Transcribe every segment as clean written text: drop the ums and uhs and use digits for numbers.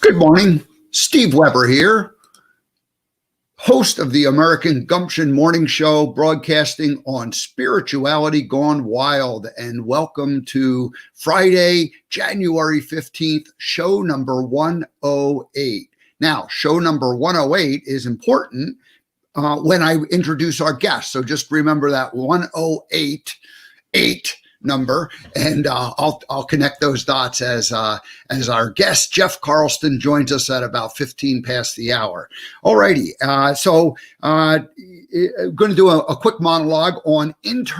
Good morning. Steve Weber here, host of the American Gumption Morning Show, broadcasting on Spirituality Gone Wild. And welcome to Friday, January 15th, show number 108. Now, show number 108 is important when I introduce our guest. So just remember that 108 number, and I'll connect those dots as our guest Geoff Carlston joins us at about 15 past the hour. Alrighty, so I'm going to do a quick monologue on that's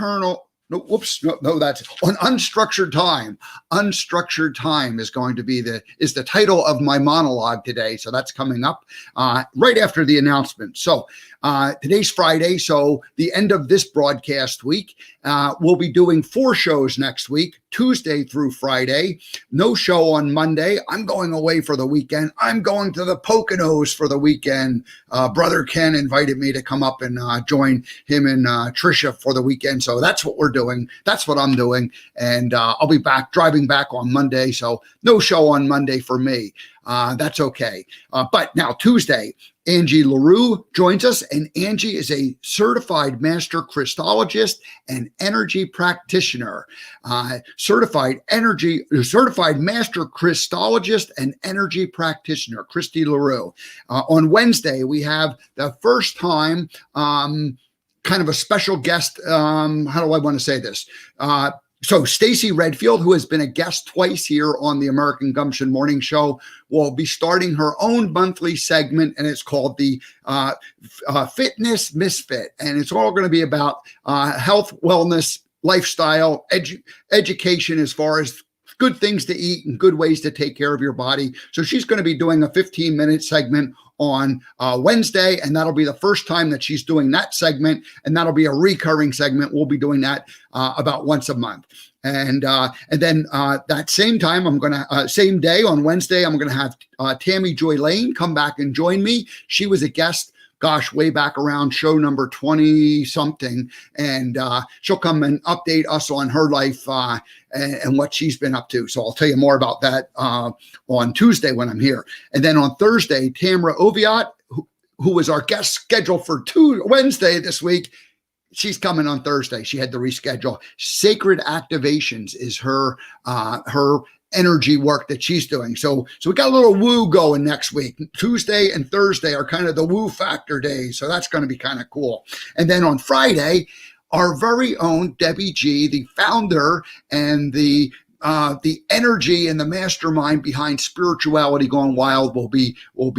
on unstructured time. Unstructured time is going to be the title of my monologue today. So that's coming up right after the announcement. So today's Friday, so the end of this broadcast week. We'll be doing 4 shows next week, Tuesday through Friday. No show on Monday. I'm going away for the weekend. I'm going to the Poconos for the weekend. Brother Ken invited me to come up and join him and Trisha for the weekend. So that's what we're doing. That's what I'm doing. And I'll be driving back on Monday. So no show on Monday for me. That's okay. But now Tuesday, Angie LaRue joins us, and Angie is a certified master Christologist and energy practitioner. Certified master Christologist and energy practitioner, Christy LaRue. On Wednesday, we have the first time kind of a special guest. How do I want to say this? So Stacy Redfield, who has been a guest twice here on the American Gumption Morning Show, will be starting her own monthly segment, and it's called the Fitness Misfit. And it's all going to be about health, wellness, lifestyle, education as far as good things to eat and good ways to take care of your body. So she's going to be doing a 15-minute segment on Wednesday, and that'll be the first time that she's doing that segment, and that'll be a recurring segment. We'll be doing that about once a month. And then that same time, same day on Wednesday, I'm going to have Tammy Joy Lane come back and join me. She was a guest, way back around show number 20 something. And she'll come and update us on her life and what she's been up to. So I'll tell you more about that on Tuesday when I'm here. And then on Thursday, Tamra Oviatt, who was our guest scheduled for Wednesday this week, she's coming on Thursday. She had to reschedule. Sacred Activations is her energy work that she's doing. So we got a little woo going next week. Tuesday and Thursday are kind of the woo factor days. So that's going to be kind of cool. And then on Friday, our very own Debbie G, the founder and the energy and the mastermind behind Spirituality Gone Wild, will be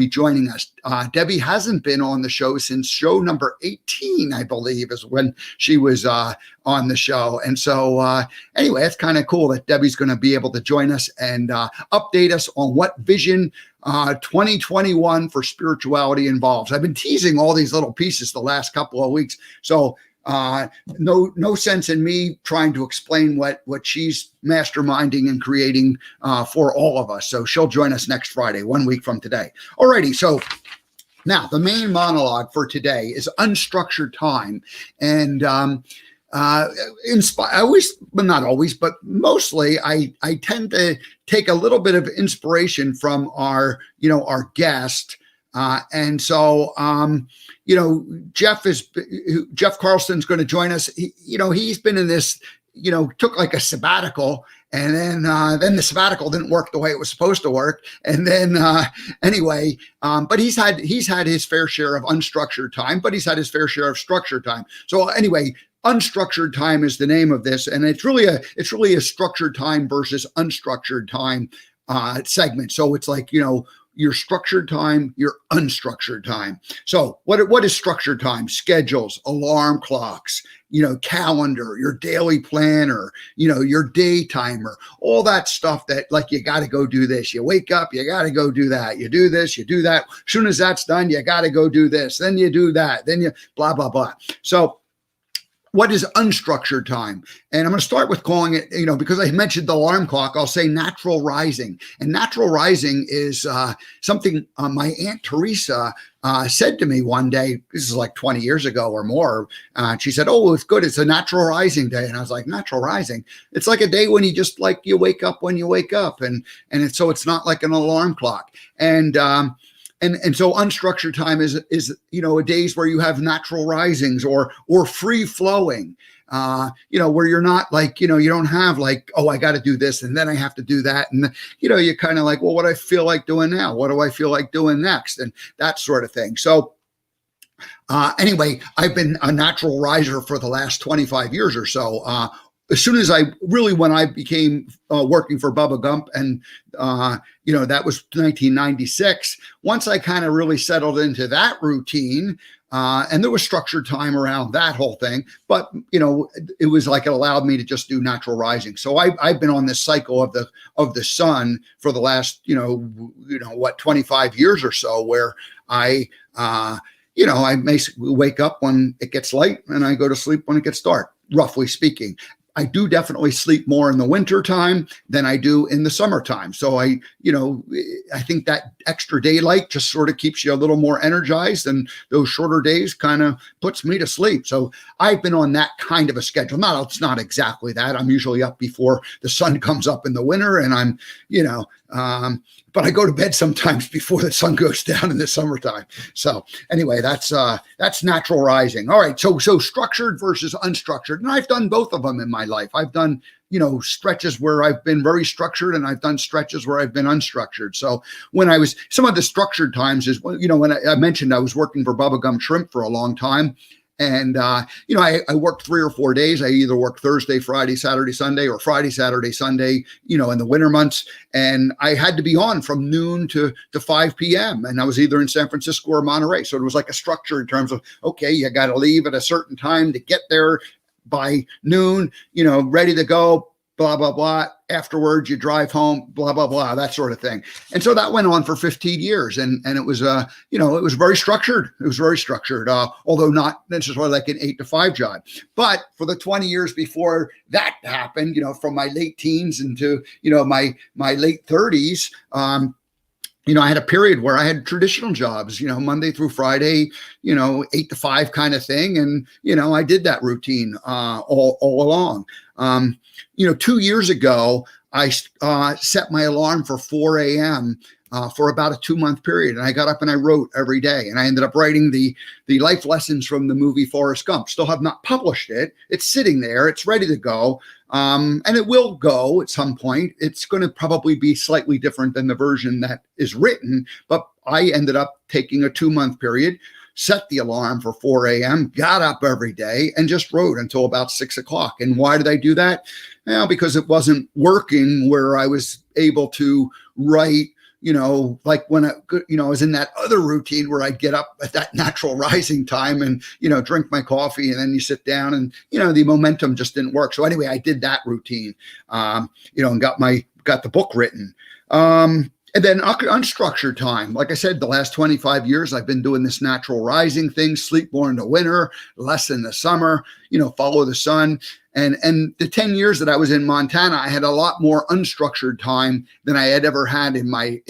joining us. Debbie hasn't been on the show since show number 18, I believe, is when she was on the show. And so anyway, it's kind of cool that Debbie's going to be able to join us and update us on what Vision 2021 for spirituality involves. I've been teasing all these little pieces the last couple of weeks. So no sense in me trying to explain what she's masterminding and creating for all of us. So she'll join us next Friday, 1 week from today. Alrighty, so now the main monologue for today is unstructured time. And not always, but mostly I tend to take a little bit of inspiration from our guest. And so, Geoff Carlston's going to join us. He's been in this, took like a sabbatical, and then the sabbatical didn't work the way it was supposed to work. And then, but he's had his fair share of unstructured time, but he's had his fair share of structured time. So anyway, unstructured time is the name of this. And it's really a structured time versus unstructured time segment. So it's like, your structured time, your unstructured time. So what is structured time? Schedules, alarm clocks, calendar, your daily planner, your day timer, all that stuff that like you got to go do this. You wake up, you got to go do that. You do this, you do that. As soon as that's done, you got to go do this. Then you do that. Then you blah, blah, blah. So what is unstructured time? And I'm going to start with calling it, because I mentioned the alarm clock, I'll say natural rising. And natural rising is something my Aunt Teresa said to me one day. This is like 20 years ago or more. She said, "Oh, it's good. It's a natural rising day." And I was like, "Natural rising? It's like a day when you just like you wake up when you wake up, and so it's not like an alarm clock." And so unstructured time is a days where you have natural risings or free flowing, where you're not like, you don't have like, oh, I got to do this and then I have to do that. And, you're kind of like, well, what do I feel like doing now? What do I feel like doing next? And that sort of thing. So anyway, I've been a natural riser for the last 25 years or so. As soon as when I became working for Bubba Gump, and that was 1996. Once I kind of really settled into that routine, and there was structured time around that whole thing, but it was like it allowed me to just do natural rising. So I've been on this cycle of the sun for the last 25 years or so, where I basically wake up when it gets light and I go to sleep when it gets dark, roughly speaking. I do definitely sleep more in the winter time than I do in the summertime. So I think that extra daylight just sort of keeps you a little more energized, and those shorter days kind of puts me to sleep. So I've been on that kind of a schedule. It's not exactly that. I'm usually up before the sun comes up in the winter, and I'm, but I go to bed sometimes before the sun goes down in the summertime. So anyway, that's natural rising. All right. So structured versus unstructured. And I've done both of them in my life. I've done, stretches where I've been very structured, and I've done stretches where I've been unstructured. So some of the structured times is, when I mentioned I was working for Bubba Gump Shrimp for a long time. And, I worked 3 or 4 days. I either worked Thursday, Friday, Saturday, Sunday, or Friday, Saturday, Sunday, in the winter months. And I had to be on from noon to 5 p.m. And I was either in San Francisco or Monterey. So it was like a structure in terms of, okay, you got to leave at a certain time to get there by noon, ready to go, blah, blah, blah. Afterwards, you drive home, blah, blah, blah, that sort of thing. And so that went on for 15 years. And it was, it was very structured. It was very structured, although not necessarily like an 8 to 5 job. But for the 20 years before that happened, from my late teens into, my late 30s, I had a period where I had traditional jobs, Monday through Friday, 8 to 5 kind of thing. And, I did that routine all along. 2 years ago, I set my alarm for 4 a.m. For about a 2-month period. And I got up and I wrote every day. And I ended up writing the life lessons from the movie Forrest Gump. Still have not published it. It's sitting there. It's ready to go. And it will go at some point. It's going to probably be slightly different than the version that is written. But I ended up taking a 2-month period, set the alarm for 4 a.m., got up every day and just wrote until about 6 o'clock. And why did I do that? Because it wasn't working where I was able to write, like when I was in that other routine where I'd get up at that natural rising time and, drink my coffee, and then you sit down and, the momentum just didn't work. So anyway, I did that routine, and got the book written. And then unstructured time. Like I said, the last 25 years, I've been doing this natural rising thing, sleep more in the winter, less in the summer, follow the sun. And the 10 years that I was in Montana, I had a lot more unstructured time than I had ever had in my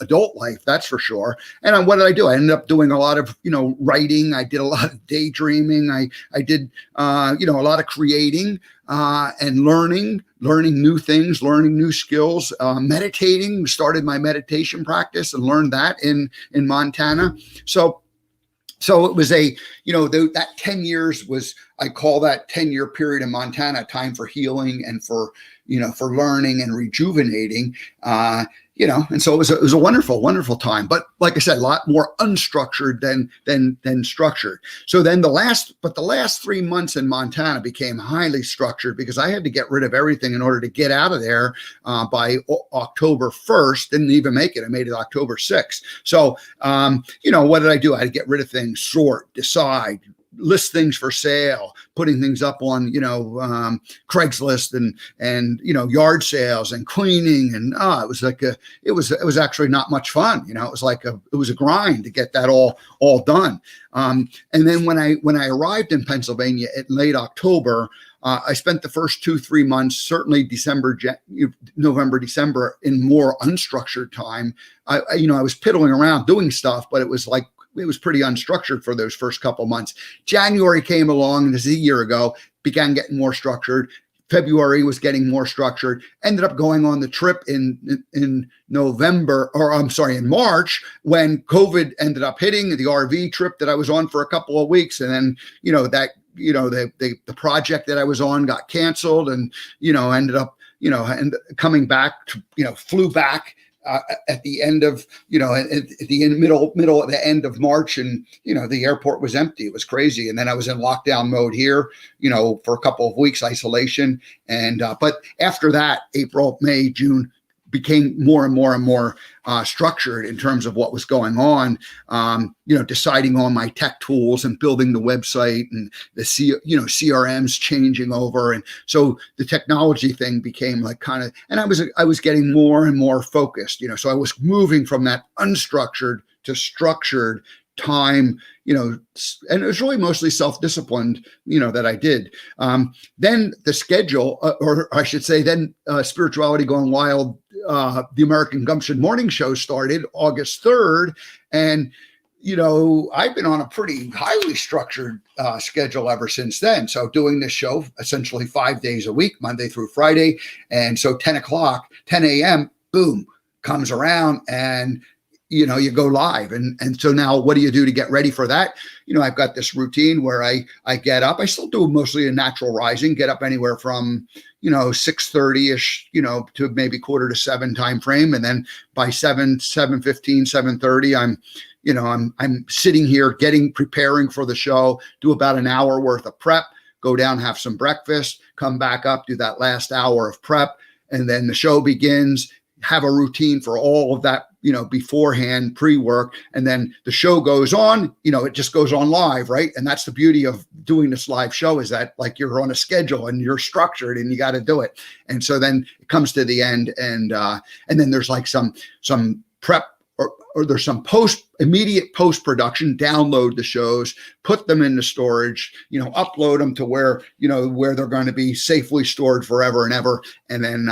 adult life. That's for sure. And what did I do? I ended up doing a lot of, writing. I did a lot of daydreaming. I did, a lot of creating and learning new things, learning new skills, meditating. Started my meditation practice and learned that in Montana. So it was that 10 years was, I call that 10-year period in Montana time for healing and for learning and rejuvenating, and so it was a wonderful, wonderful time. But like I said, a lot more unstructured than structured. So then the last 3 months in Montana became highly structured because I had to get rid of everything in order to get out of there by October 1st. Didn't even make it. I made it October 6th. So, what did I do? I had to get rid of things, sort, decide, list things for sale, putting things up on, Craigslist and yard sales and cleaning. And it was like it was actually not much fun. It was a grind to get that all done. And then when I arrived in Pennsylvania in late October, I spent the first 2-3 months, certainly November, December, in more unstructured time. I was piddling around doing stuff, but it was pretty unstructured for those first couple months. January came along, this is a year ago, began getting more structured. February was getting more structured. Ended up going on the trip in March, when COVID ended up hitting, the RV trip that I was on for a couple of weeks. And then, the project that I was on got canceled, and, ended up, and coming back, flew back at the end of, at the middle of the end of March, and, the airport was empty. It was crazy. And then I was in lockdown mode here, for a couple of weeks, isolation. And, but after that, April, May, June became more and more structured in terms of what was going on, deciding on my tech tools and building the website, and the CRMs changing over. And so the technology thing became and I was getting more and more focused, so I was moving from that unstructured to structured time, and it was really mostly self-disciplined, that I did. Then the schedule, or I should say, then Spirituality Gone Wild, the American Gumption morning show started August 3rd. And, I've been on a pretty highly structured schedule ever since then. So doing this show essentially 5 days a week, Monday through Friday. And so 10 a.m., boom, comes around, and you go live. And so now what do you do to get ready for that? I've got this routine where I get up. I still do mostly a natural rising, get up anywhere from, 6:30-ish, to maybe 6:45 time frame. And then by 7:15, 7:30, I'm sitting here preparing for the show, do about an hour worth of prep, go down, have some breakfast, come back up, do that last hour of prep. And then the show begins, have a routine for all of that, beforehand, pre-work. And then the show goes on, it just goes on live, right? And that's the beauty of doing this live show, is that you're on a schedule and you're structured and you got to do it. And so then it comes to the end, and then there's some prep, or there's some immediate post-production, download the shows, put them into storage, upload them to where they're going to be safely stored forever and ever. And then,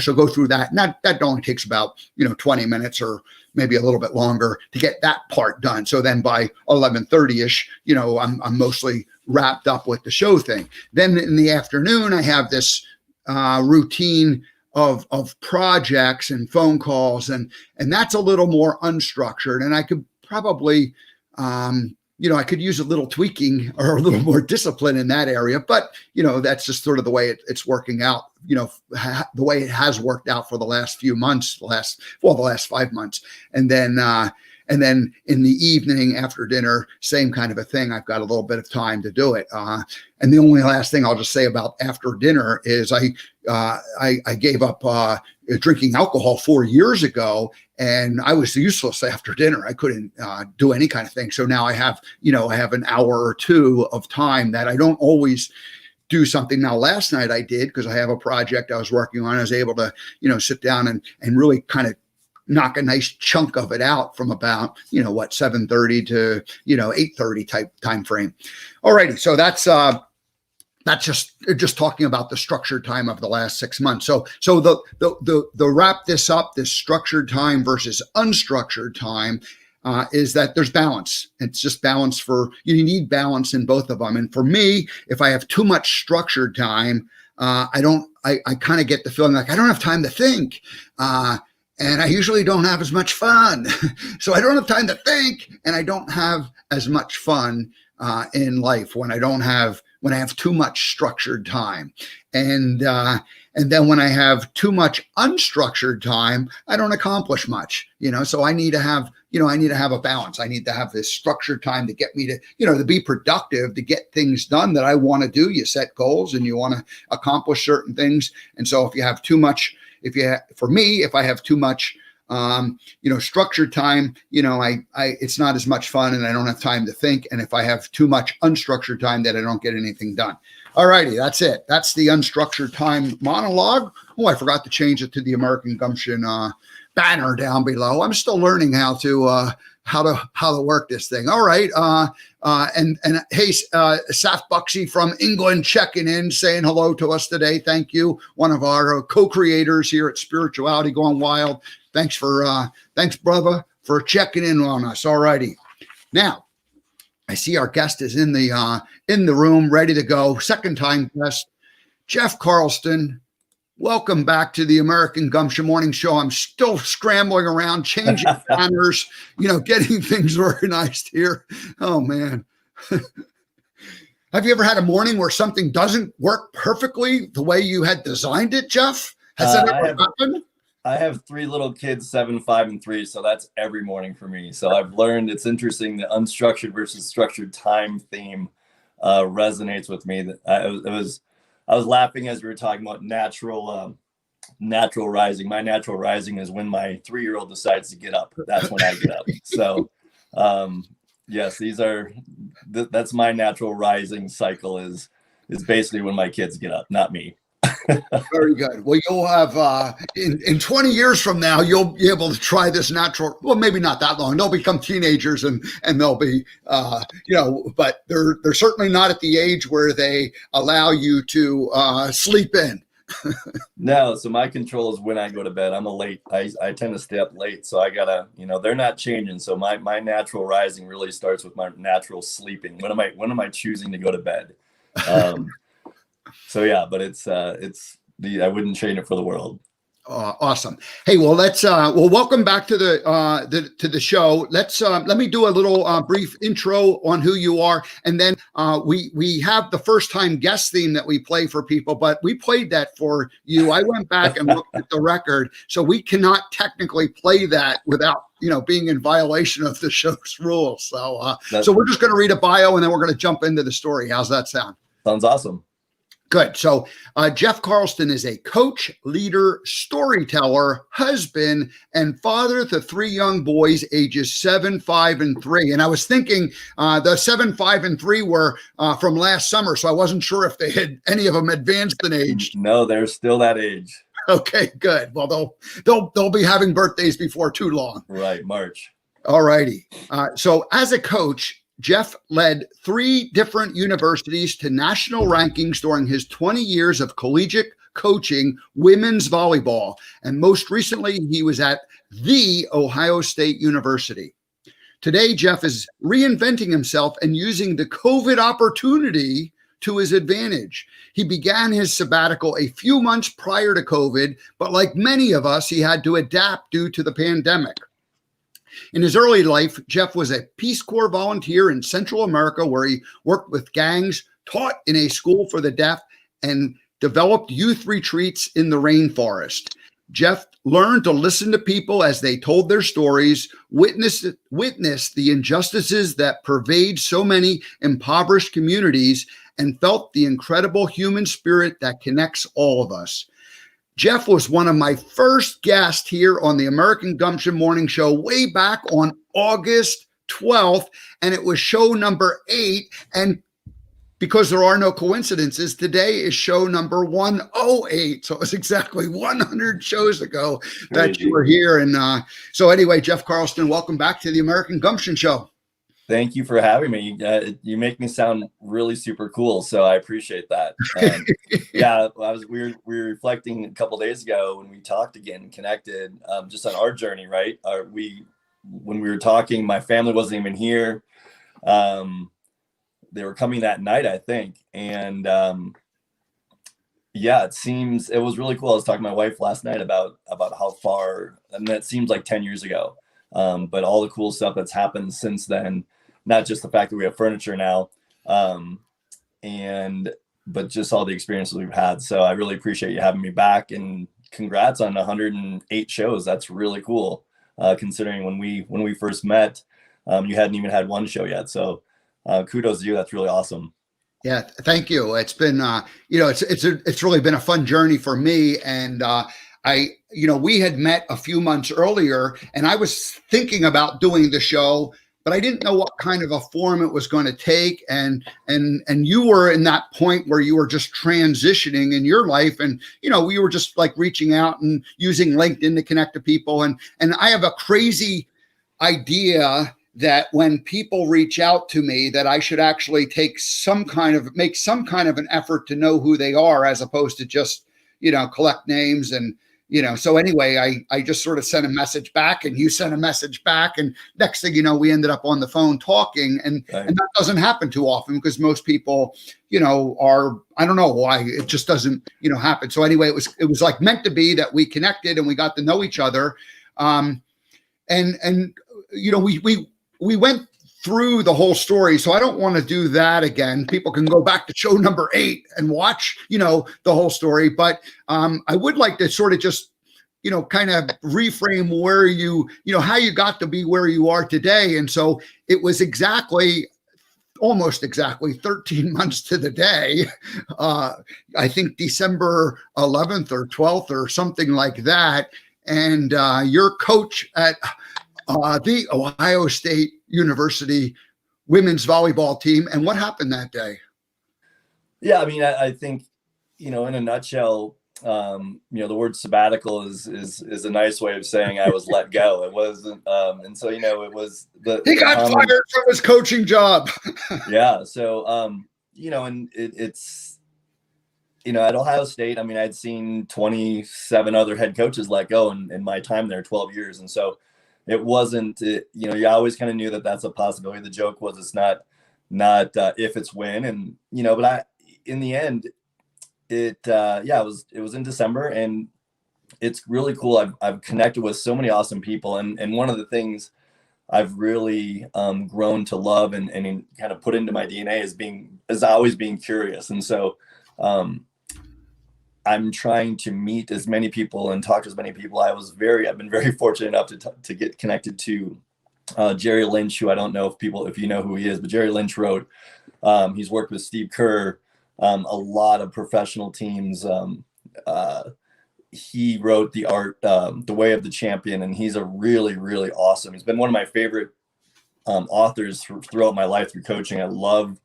so go through that. And that only takes about, 20 minutes or maybe a little bit longer to get that part done. So then by 11:30-ish, I'm mostly wrapped up with the show thing. Then in the afternoon, I have this routine of projects and phone calls, and that's a little more unstructured. And I could probably, I could use a little tweaking or a little more discipline in that area, but that's just sort of the way it's working out, the way it has worked out for the last few months, the last 5 months. And then in the evening after dinner, same kind of a thing. I've got a little bit of time to do it. And the only last thing I'll just say about after dinner is I gave up drinking alcohol 4 years ago, and I was useless after dinner. I couldn't do any kind of thing. So now I have an hour or two of time that I don't always do something. Now, last night I did, because I have a project I was working on. I was able to, sit down and really kind of knock a nice chunk of it out from about, 7:30 to, 8:30 type time frame. Alrighty. So that's just talking about the structured time of the last 6 months. So the wrap this up, this structured time versus unstructured time, is that there's balance. It's just balance you need balance in both of them. And for me, if I have too much structured time, I kind of get the feeling like I don't have time to think. And I usually don't have as much fun. So I don't have time to think, and I don't have as much fun in life when I have too much structured time. And then when I have too much unstructured time, I don't accomplish much, so I need to have a balance. I need to have this structured time to get me to, to be productive, to get things done that I want to do. You set goals and you want to accomplish certain things. And so if you have too much, if I have too much Structured time, it's not as much fun and I don't have time to think. And if I have too much unstructured time, then I don't get anything done. All righty, that's it. That's the unstructured time monologue. Oh, I forgot to change it to the American Gumption banner down below. I'm still learning how to work this thing. All right. And hey, Saf Buxy from England checking in, saying hello to us today. Thank you. One of our co-creators here at Spirituality Gone Wild. Thanks, brother, for checking in on us. All righty. Now, I see our guest is in the room, ready to go. Second time guest, Geoff Carlston. Welcome back to the American Gumption Morning Show. I'm still scrambling around, changing banners, getting things organized here. Oh, man. Have you ever had a morning where something doesn't work perfectly the way you had designed it, Geoff? Has that ever happened? I have 3 little kids, 7, 5, and 3. So that's every morning for me. So I've learned it's interesting. The unstructured versus structured time theme resonates with me. I was laughing as we were talking about natural rising. My natural rising is when my 3-year-old decides to get up. That's when I get up. So yes, that's my natural rising cycle is basically when my kids get up, not me. Very good. Well, you'll have in 20 years from now, you'll be able to try this natural. Well, maybe not that long. They'll become teenagers and they'll be, but they're certainly not at the age where they allow you to sleep in. No, so my control is when I go to bed. I'm I tend to stay up late, so I gotta, they're not changing. So my natural rising really starts with my natural sleeping. When am I choosing to go to bed? So yeah, but I wouldn't change it for the world. Awesome. Hey, well, welcome back to the show. Let me do a little brief intro on who you are, and then we have the first time guest theme that we play for people, but we played that for you. I went back and looked at the record, so we cannot technically play that without being in violation of the show's rules. So we're just going to read a bio and then we're going to jump into the story. How's that sound? Sounds awesome. Good. So Geoff Carlston is a coach, leader, storyteller, husband, and father to 3 young boys, ages 7, 5, and 3. And I was thinking the 7, 5, and 3 were from last summer, so I wasn't sure if they had any of them advanced in age. No, they're still that age. Okay, good. Well, they'll be having birthdays before too long. Right, March. All righty. So as a coach, Geoff led 3 different universities to national rankings during his 20 years of collegiate coaching women's volleyball. And most recently, he was at The Ohio State University. Today, Geoff is reinventing himself and using the COVID opportunity to his advantage. He began his sabbatical a few months prior to COVID, but like many of us, he had to adapt due to the pandemic. In his early life, Geoff was a Peace Corps volunteer in Central America, where he worked with gangs, taught in a school for the deaf, and developed youth retreats in the rainforest. Geoff learned to listen to people as they told their stories, witness the injustices that pervade so many impoverished communities, and felt the incredible human spirit that connects all of us. Geoff was one of my first guests here on the American Gumption Morning Show way back on August 12th, and it was show number 8. And because there are no coincidences, today is show number 108. So it was exactly 100 shows ago that you were here. And so anyway, Geoff Carlston, welcome back to the American Gumption Show. Thank you for having me. You make me sound really super cool, so I appreciate that. Yeah, we were reflecting a couple days ago when we talked again, connected, just on our journey, right? When we were talking, my family wasn't even here. They were coming that night, I think, and yeah, it was really cool. I was talking to my wife last night about how far, and that seems like 10 years ago. But all the cool stuff that's happened since then, not just the fact that we have furniture now, but just all the experiences we've had. So I really appreciate you having me back, and congrats on 108 shows. That's really cool. Considering when we first met, you hadn't even had 1 show yet. So kudos to you. That's really awesome. Yeah, thank you. It's been, it's really been a fun journey for me. And we had met a few months earlier, and I was thinking about doing the show, but I didn't know what kind of a form it was going to take. And you were in that point where you were just transitioning in your life, and we were just like reaching out and using LinkedIn to connect to people. And I have a crazy idea that when people reach out to me, that I should actually make some kind of an effort to know who they are, as opposed to just collect names. And so anyway, I just sort of sent a message back, and you sent a message back, and next thing you know, we ended up on the phone talking. And that doesn't happen too often, because most people are, I don't know why, it just doesn't happen. So anyway, it was like meant to be that we connected and we got to know each other. And we went through the whole story, so I don't want to do that again. People can go back to show number 8 and watch, the whole story. But I would like to sort of just, kind of reframe where how you got to be where you are today. And so it was almost exactly 13 months to the day. I think December 11th or 12th or something like that. And your coach at the Ohio State University women's volleyball team. And what happened that day? Yeah, I mean, I think, in a nutshell, the word sabbatical is a nice way of saying I was let go. It wasn't, and so, it was he got fired from his coaching job. Yeah. So, and it's, at Ohio State, I mean, I'd seen 27 other head coaches let go in my time there, 12 years. And so it wasn't, you always kind of knew that that's a possibility. The joke was, it's not if, it's when. And, but in the end, it was in December, and it's really cool. I've connected with so many awesome people. And one of the things I've really grown to love and kind of put into my DNA is always being curious. And so I'm trying to meet as many people and talk to as many people. I've been very fortunate enough to get connected to Jerry Lynch, who I don't know if you know who he is, but Jerry Lynch wrote, he's worked with Steve Kerr, a lot of professional teams. He wrote The Way of the Champion, and he's a really, really awesome. He's been one of my favorite authors throughout my life through coaching. I love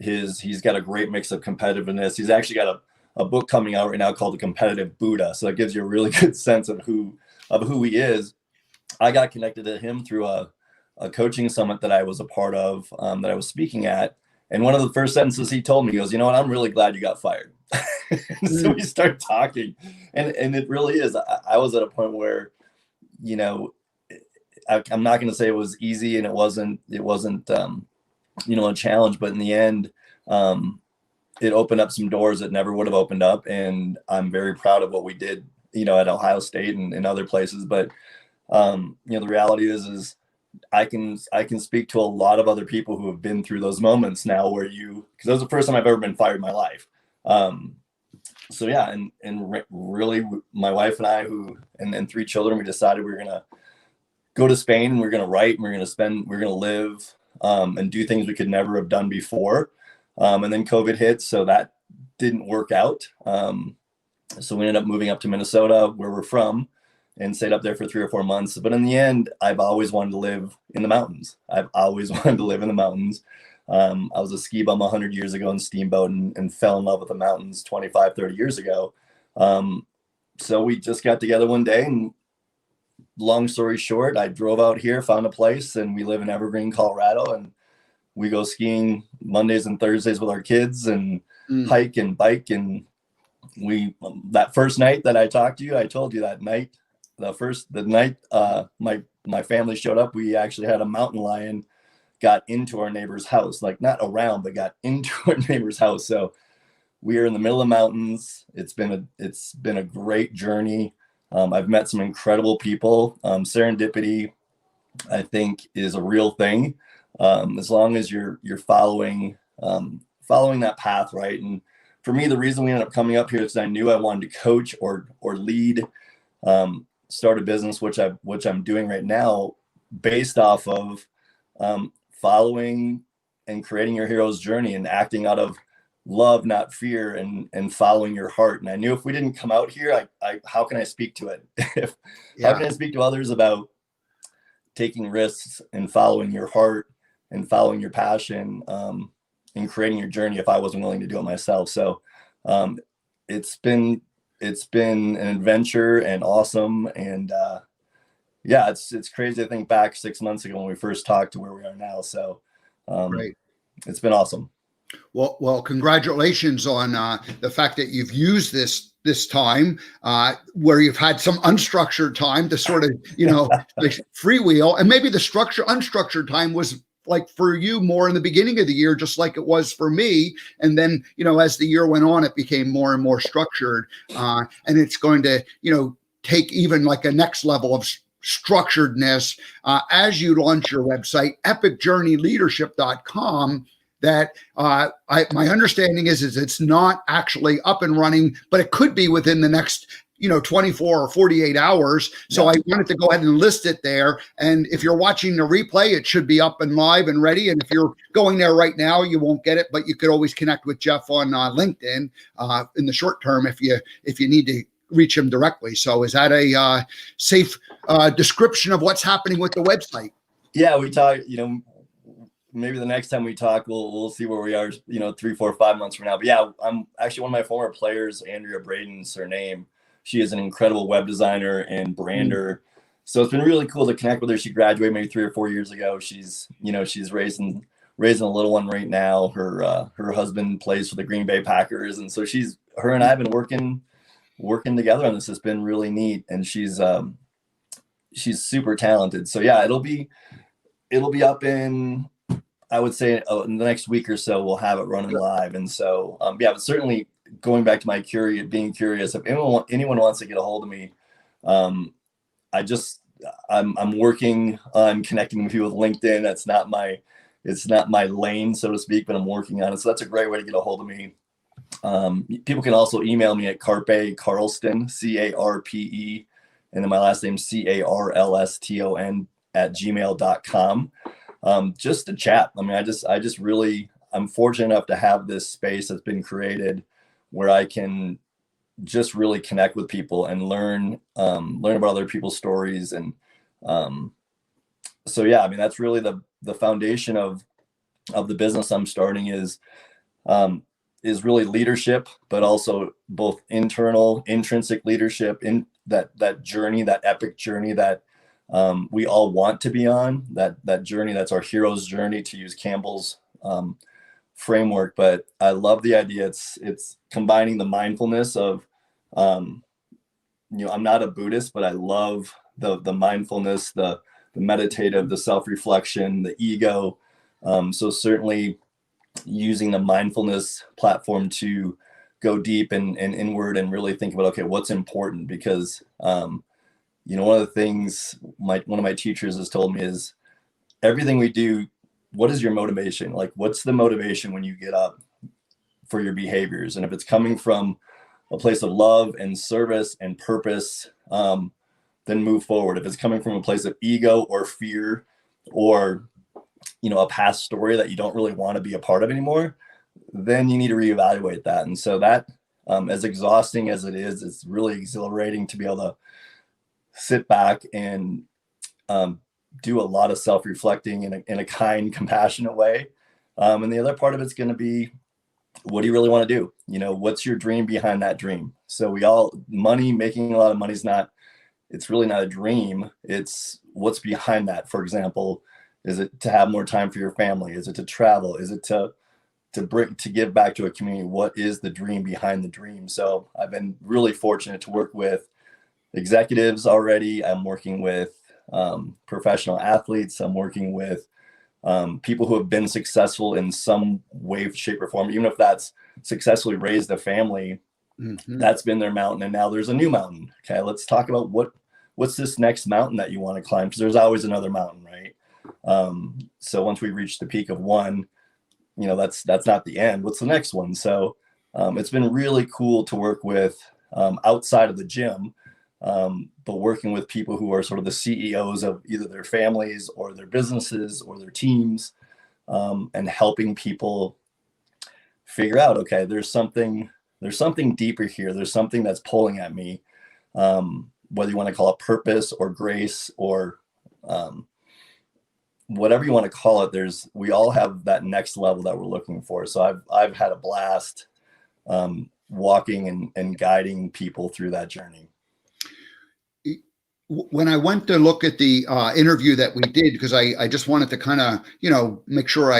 he's got a great mix of competitiveness. He's actually got a book coming out right now called The Competitive Buddha. So it gives you a really good sense of who he is. I got connected to him through a coaching summit that I was a part of, that I was speaking at. And one of the first sentences he told me, he goes, "You know what? I'm really glad you got fired." So we start talking, and it really is. I was at a point where, I'm not going to say it was easy, and it wasn't a challenge, but in the end, it opened up some doors that never would have opened up. And I'm very proud of what we did, at Ohio State and other places. But, the reality is I can speak to a lot of other people who have been through those moments now because that was the first time I've ever been fired in my life. So yeah. And really my wife and I, and 3 children, we decided we were going to go to Spain, and we're going to write, and we're going to live, and do things we could never have done before. And then COVID hit, so that didn't work out. So we ended up moving up to Minnesota, where we're from, and stayed up there for 3 or 4 months. But in the end, I've always wanted to live in the mountains. I was a ski bum 100 years ago in Steamboat, and fell in love with the mountains 25, 30 years ago. So we just got together one day, and long story short, I drove out here, found a place, and we live in Evergreen, Colorado, and we go skiing Mondays and Thursdays with our kids, and hike and bike. And that first night that I talked to you, I told you that night, the night my family showed up, we actually had a mountain lion got into our neighbor's house, like not around, but got into our neighbor's house. So we are in the middle of the mountains. It's been a great journey. I've met some incredible people. Serendipity, I think, is a real thing. As long as you're following that path, right? And for me, the reason we ended up coming up here is I knew I wanted to coach or lead, start a business, which I'm doing right now, based off of following and creating your hero's journey and acting out of love, not fear, and following your heart. And I knew if we didn't come out here, how can I speak to it? How can I speak to others about taking risks and following your heart and following your passion, and creating your journey if I wasn't willing to do it myself? So it's been an adventure and awesome. And yeah, it's crazy to think back 6 months ago when we first talked to where we are now. So Right. it's been awesome. Well, congratulations on the fact that you've used this time where you've had some unstructured time to sort of, like freewheel, and maybe the unstructured time was like for you more in the beginning of the year, just like it was for me. And then, as the year went on, it became more and more structured, and it's going to, take even like a next level of structuredness as you launch your website, epicjourneyleadership.com. That my understanding is it's not actually up and running, but it could be within the next 24 or 48 hours. So I wanted to go ahead and list it there. And if you're watching the replay, it should be up and live and ready. And if you're going there right now, you won't get it, but you could always connect with Geoff on LinkedIn in the short term if you need to reach him directly. So is that a safe description of what's happening with the website? Yeah, we talk, maybe the next time we talk, we'll see where we are, 3, 4, 5 months from now. But yeah, I'm actually one of my former players, Andrea Braden's her name. She is an incredible web designer and brander. So it's been really cool to connect with her. She graduated maybe 3 or 4 years ago. She's raising a little one right now. Her husband plays for the Green Bay Packers. And so her and I have been working together on this. It's been really neat. And she's super talented. So yeah, it'll be up in, I would say, in the next week or so, we'll have it running live. And so, but certainly going back to my being curious, if anyone wants to get a hold of me, I'm working on connecting with you with LinkedIn. It's not my lane, so to speak, but I'm working on it. So that's a great way to get a hold of me. People can also email me at Carpe Carlston, CARPE, and then my last name, CARLSTON @gmail.com. Just to chat. I mean, I'm fortunate enough to have this space that's been created where I can just really connect with people and learn about other people's stories. And so, yeah, I mean, that's really the foundation of the business I'm starting is really leadership, but also both intrinsic leadership in that journey, that epic journey that we all want to be on, that journey. That's our hero's journey, to use Campbell's framework. But I love the idea. It's combining the mindfulness of, I'm not a Buddhist, but I love the mindfulness, the meditative, the self-reflection, the ego. So certainly using the mindfulness platform to go deep and inward and really think about, okay, what's important? Because, one of the things one of my teachers has told me is everything we do, what is your motivation? Like, what's the motivation when you get up for your behaviors? And if it's coming from a place of love and service and purpose, then move forward. If it's coming from a place of ego or fear or, a past story that you don't really want to be a part of anymore, then you need to reevaluate that. And so that, as exhausting as it is, it's really exhilarating to be able to sit back and do a lot of self-reflecting in a kind, compassionate way. And the other part of it's going to be, what do you really want to do? What's your dream behind that dream? So making a lot of money it's really not a dream. It's what's behind that. For example, is it to have more time for your family? Is it to travel? Is it to give back to a community? What is the dream behind the dream? So I've been really fortunate to work with executives already. I'm working with professional athletes. I'm working with people who have been successful in some way, shape, or form. Even if that's successfully raised a family, that's been their mountain, and now there's a new mountain. Okay, let's talk about what's this next mountain that you want to climb, because there's always another mountain, right? So once we reach the peak of one, that's not the end. What's the next one? So it's been really cool to work with outside of the gym, but working with people who are sort of the CEOs of either their families or their businesses or their teams, and helping people figure out, okay, there's something deeper here. There's something that's pulling at me. Whether you want to call it purpose or grace or whatever you want to call it, we all have that next level that we're looking for. So I've had a blast walking and guiding people through that journey. When I went to look at the interview that we did, because I just wanted to kind of, make sure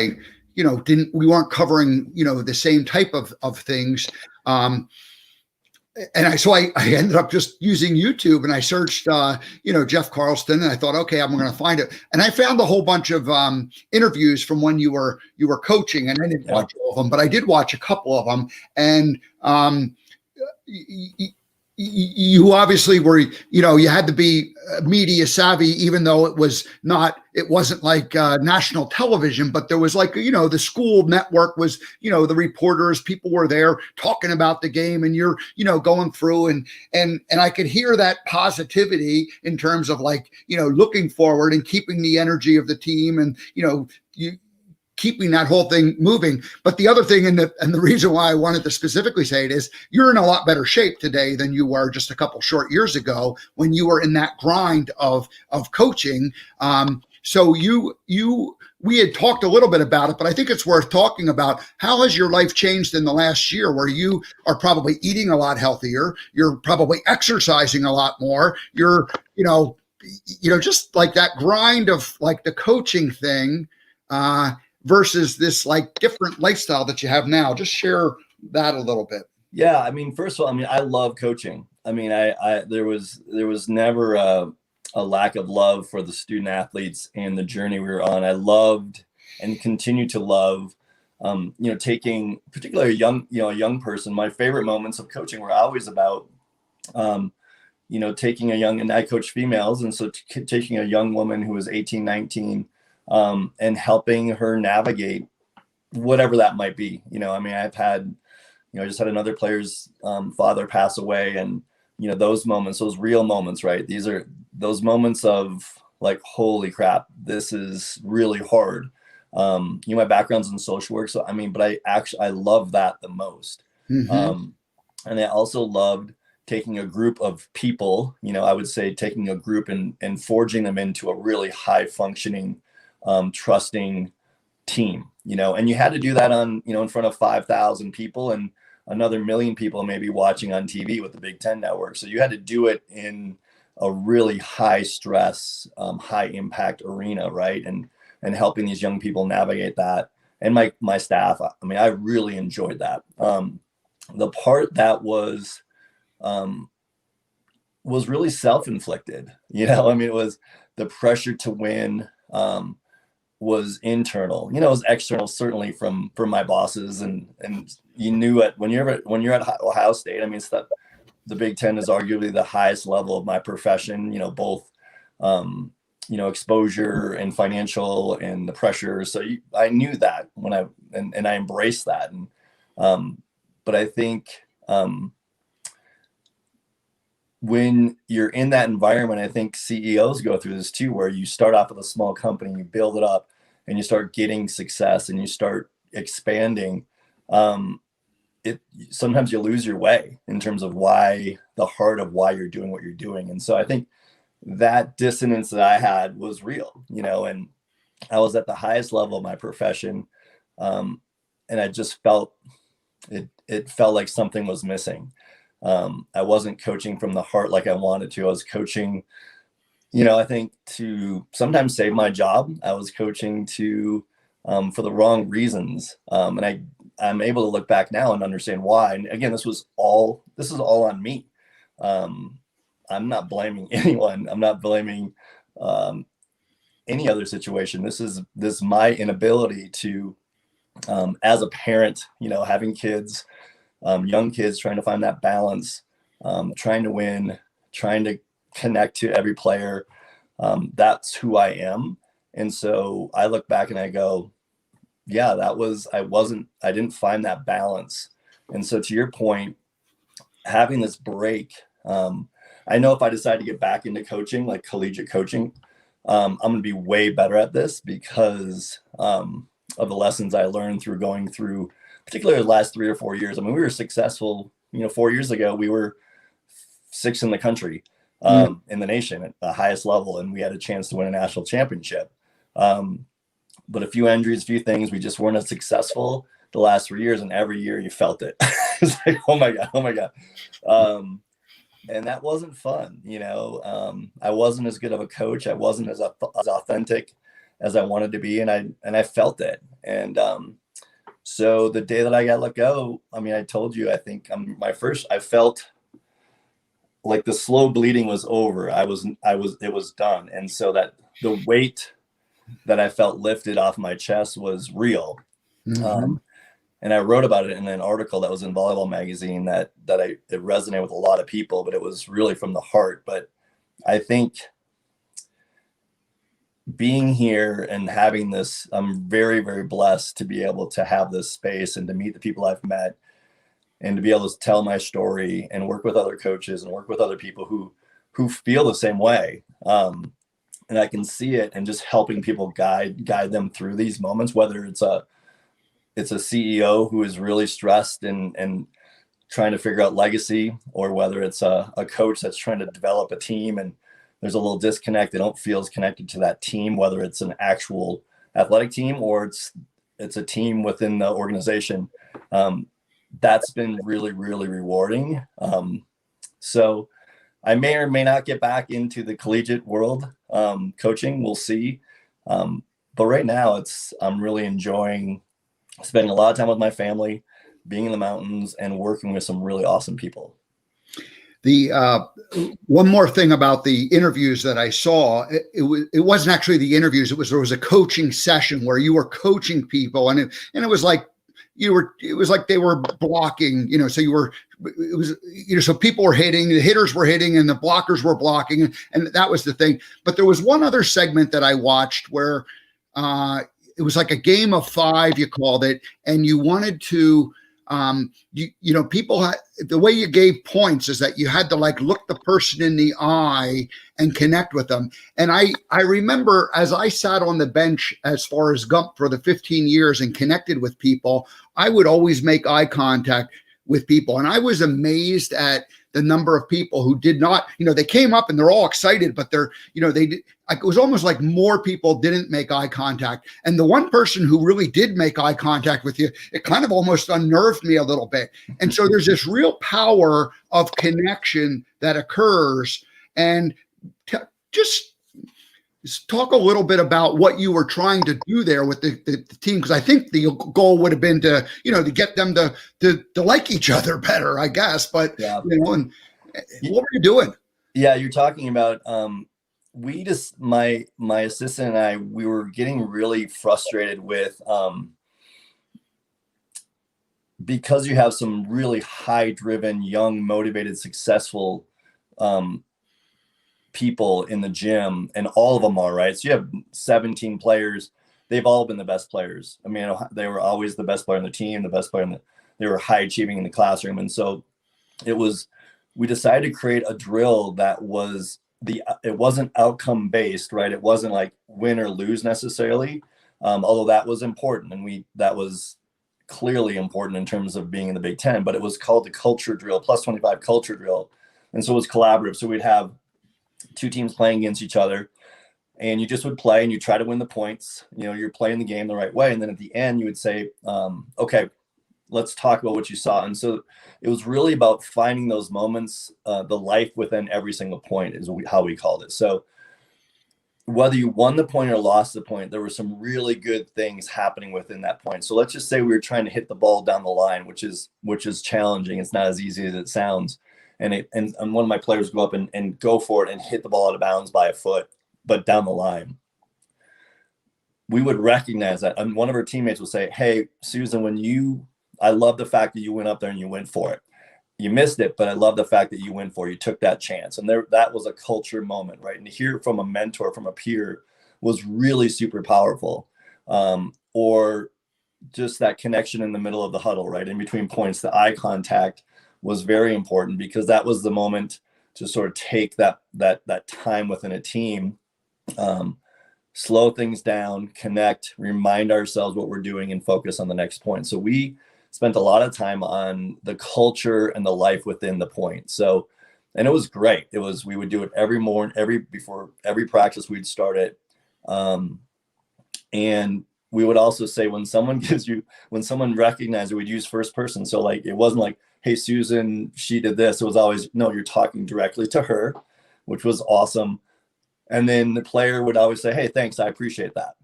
we weren't covering, the same type of things. And so I ended up just using YouTube, and I searched, Geoff Carlston, and I thought, okay, I'm going to find it. And I found a whole bunch of interviews from when you were coaching, and I didn't watch all of them, but I did watch a couple of them. And you obviously were, you had to be media savvy, even though it wasn't like national television, but there was like, the school network was, the reporters, people were there talking about the game, and you're, going through and I could hear that positivity in terms of like, looking forward and keeping the energy of the team, and, keeping that whole thing moving. But the other thing, and the reason why I wanted to specifically say it, is you're in a lot better shape today than you were just a couple short years ago when you were in that grind of coaching. So we had talked a little bit about it, but I think it's worth talking about. How has your life changed in the last year, where you are probably eating a lot healthier, you're probably exercising a lot more, you're, just like that grind of like the coaching thing, versus this like different lifestyle that you have now? Just share that a little bit. Yeah. I mean, first of all, I love coaching. There was never a lack of love for the student athletes and the journey we were on. I loved and continue to love, taking particularly a young person. My favorite moments of coaching were always about, taking and I coach females. And so taking a young woman who was 18, 19, and helping her navigate whatever that might be. I've had, I just had another player's father pass away, and, those moments, those real moments, right? These are those moments of like, holy crap, this is really hard. My background's in social work. So, but I love that the most. Mm-hmm. And I also loved taking a group of people, I would say taking a group and forging them into a really high functioning, trusting team, and you had to do that on, in front of 5,000 people and another million people maybe watching on TV with the Big Ten network. So you had to do it in a really high stress, high impact arena. Right. And helping these young people navigate that. And my staff, I really enjoyed that. The part that was really self-inflicted, it was the pressure to win, was internal, it was external, certainly from my bosses. And you knew it when you're at Ohio State. It's the Big Ten is arguably the highest level of my profession, both, exposure and financial and the pressure. So I knew that when I embraced that. And, but I think, when you're in that environment, I think CEOs go through this too, where you start off with a small company, you build it up, and you start getting success and you start expanding. Sometimes you lose your way in terms of the heart of why you're doing what you're doing. And so I think that dissonance that I had was real, and I was at the highest level of my profession. And I just felt, it felt like something was missing. I wasn't coaching from the heart like I wanted to. I was coaching, I think to sometimes save my job. I was coaching for the wrong reasons. And I'm able to look back now and understand why. And again, this is all on me. I'm not blaming anyone. I'm not blaming any other situation. This is my inability to, as a parent, having kids, young kids, trying to find that balance, trying to win, trying to connect to every player. That's who I am. And so I look back and I go, yeah, I didn't find that balance. And so to your point, having this break, I know if I decide to get back into coaching, like collegiate coaching, I'm going to be way better at this because of the lessons I learned through going through particularly the last 3 or 4 years. I mean, we were successful, 4 years ago, we were 6th in the country, in the nation at the highest level. And we had a chance to win a national championship. But a few injuries, a few things, we just weren't as successful the last 3 years. And every year you felt it. It's like, oh my God. And that wasn't fun. I wasn't as good of a coach. I wasn't as authentic as I wanted to be. And I felt it. And, so the day that I got let go, I mean, I told you, I think I felt like the slow bleeding was over. It was done. And so that the weight that I felt lifted off my chest was real. And I wrote about it in an article that was in Volleyball magazine it resonated with a lot of people, but it was really from the heart. But I think being here and having this, I'm very, very blessed to be able to have this space and to meet the people I've met and to be able to tell my story and work with other coaches and work with other people who feel the same way. And I can see it, and just helping people guide them through these moments, whether it's a CEO who is really stressed and trying to figure out legacy, or whether it's a coach that's trying to develop a team and there's a little disconnect. They don't feel as connected to that team, whether it's an actual athletic team or it's a team within the organization. That's been really, really rewarding. So I may or may not get back into the collegiate world, coaching. We'll see. But right now I'm really enjoying spending a lot of time with my family, being in the mountains, and working with some really awesome people. The one more thing about the interviews that I saw, it wasn't actually the interviews. There was a coaching session where you were coaching people, and it was like it was like they were blocking, so people were hitting, the hitters were hitting, and the blockers were blocking, and that was the thing. But there was one other segment that I watched where it was like a game of 5, you called it, and you wanted to. People the way you gave points is that you had to look the person in the eye and connect with them. And I remember as I sat on the bench as Forrest Gump for the 15 years and connected with people, I would always make eye contact with people. And I was amazed at the number of people who did not, they came up and they're all excited, but it was almost like more people didn't make eye contact. And the one person who really did make eye contact with you, it kind of almost unnerved me a little bit. And so there's this real power of connection that occurs. And just talk a little bit about what you were trying to do there with the team, because I think the goal would have been to get them to like each other better, I guess. But yeah. And what were you doing? Yeah, you're talking about my assistant and I, we were getting really frustrated with because you have some really high driven, young, motivated, successful people in the gym, and all of them are, right? So you have 17 players. They've all been the best players. I mean, they were always the best player on the team, the best player they were high achieving in the classroom. And so we decided to create a drill that it wasn't outcome based, right? It wasn't like win or lose necessarily. Although that was important. And that was clearly important in terms of being in the Big Ten, but it was called the culture drill, plus 25 culture drill. And so it was collaborative. So we'd have 2 teams playing against each other, and you just would play and you try to win the points. You're playing the game the right way. And then at the end you would say, okay, let's talk about what you saw. And so it was really about finding those moments, the life within every single point is how we called it. So whether you won the point or lost the point, there were some really good things happening within that point. So let's just say we were trying to hit the ball down the line, which is challenging. It's not as easy as it sounds. And one of my players go up and go for it and hit the ball out of bounds by a foot, but down the line. We would recognize that. And one of our teammates would say, hey, Susan, I love the fact that you went up there and you went for it. You missed it, but I love the fact that you went for it. You took that chance. And that was a culture moment, right? And to hear from a mentor, from a peer, was really super powerful. Or just that connection in the middle of the huddle, right? In between points, the eye contact was very important, because that was the moment to sort of take that time within a team, slow things down, connect, remind ourselves what we're doing, and focus on the next point. So we spent a lot of time on the culture and the life within the point. So, and it was great. We would do it every morning, before every practice we'd start it. And we would also say, when someone recognized it, we'd use first person. So like, it wasn't like, hey, Susan, she did this. It was always, no, you're talking directly to her, which was awesome. And then the player would always say, hey, thanks, I appreciate that.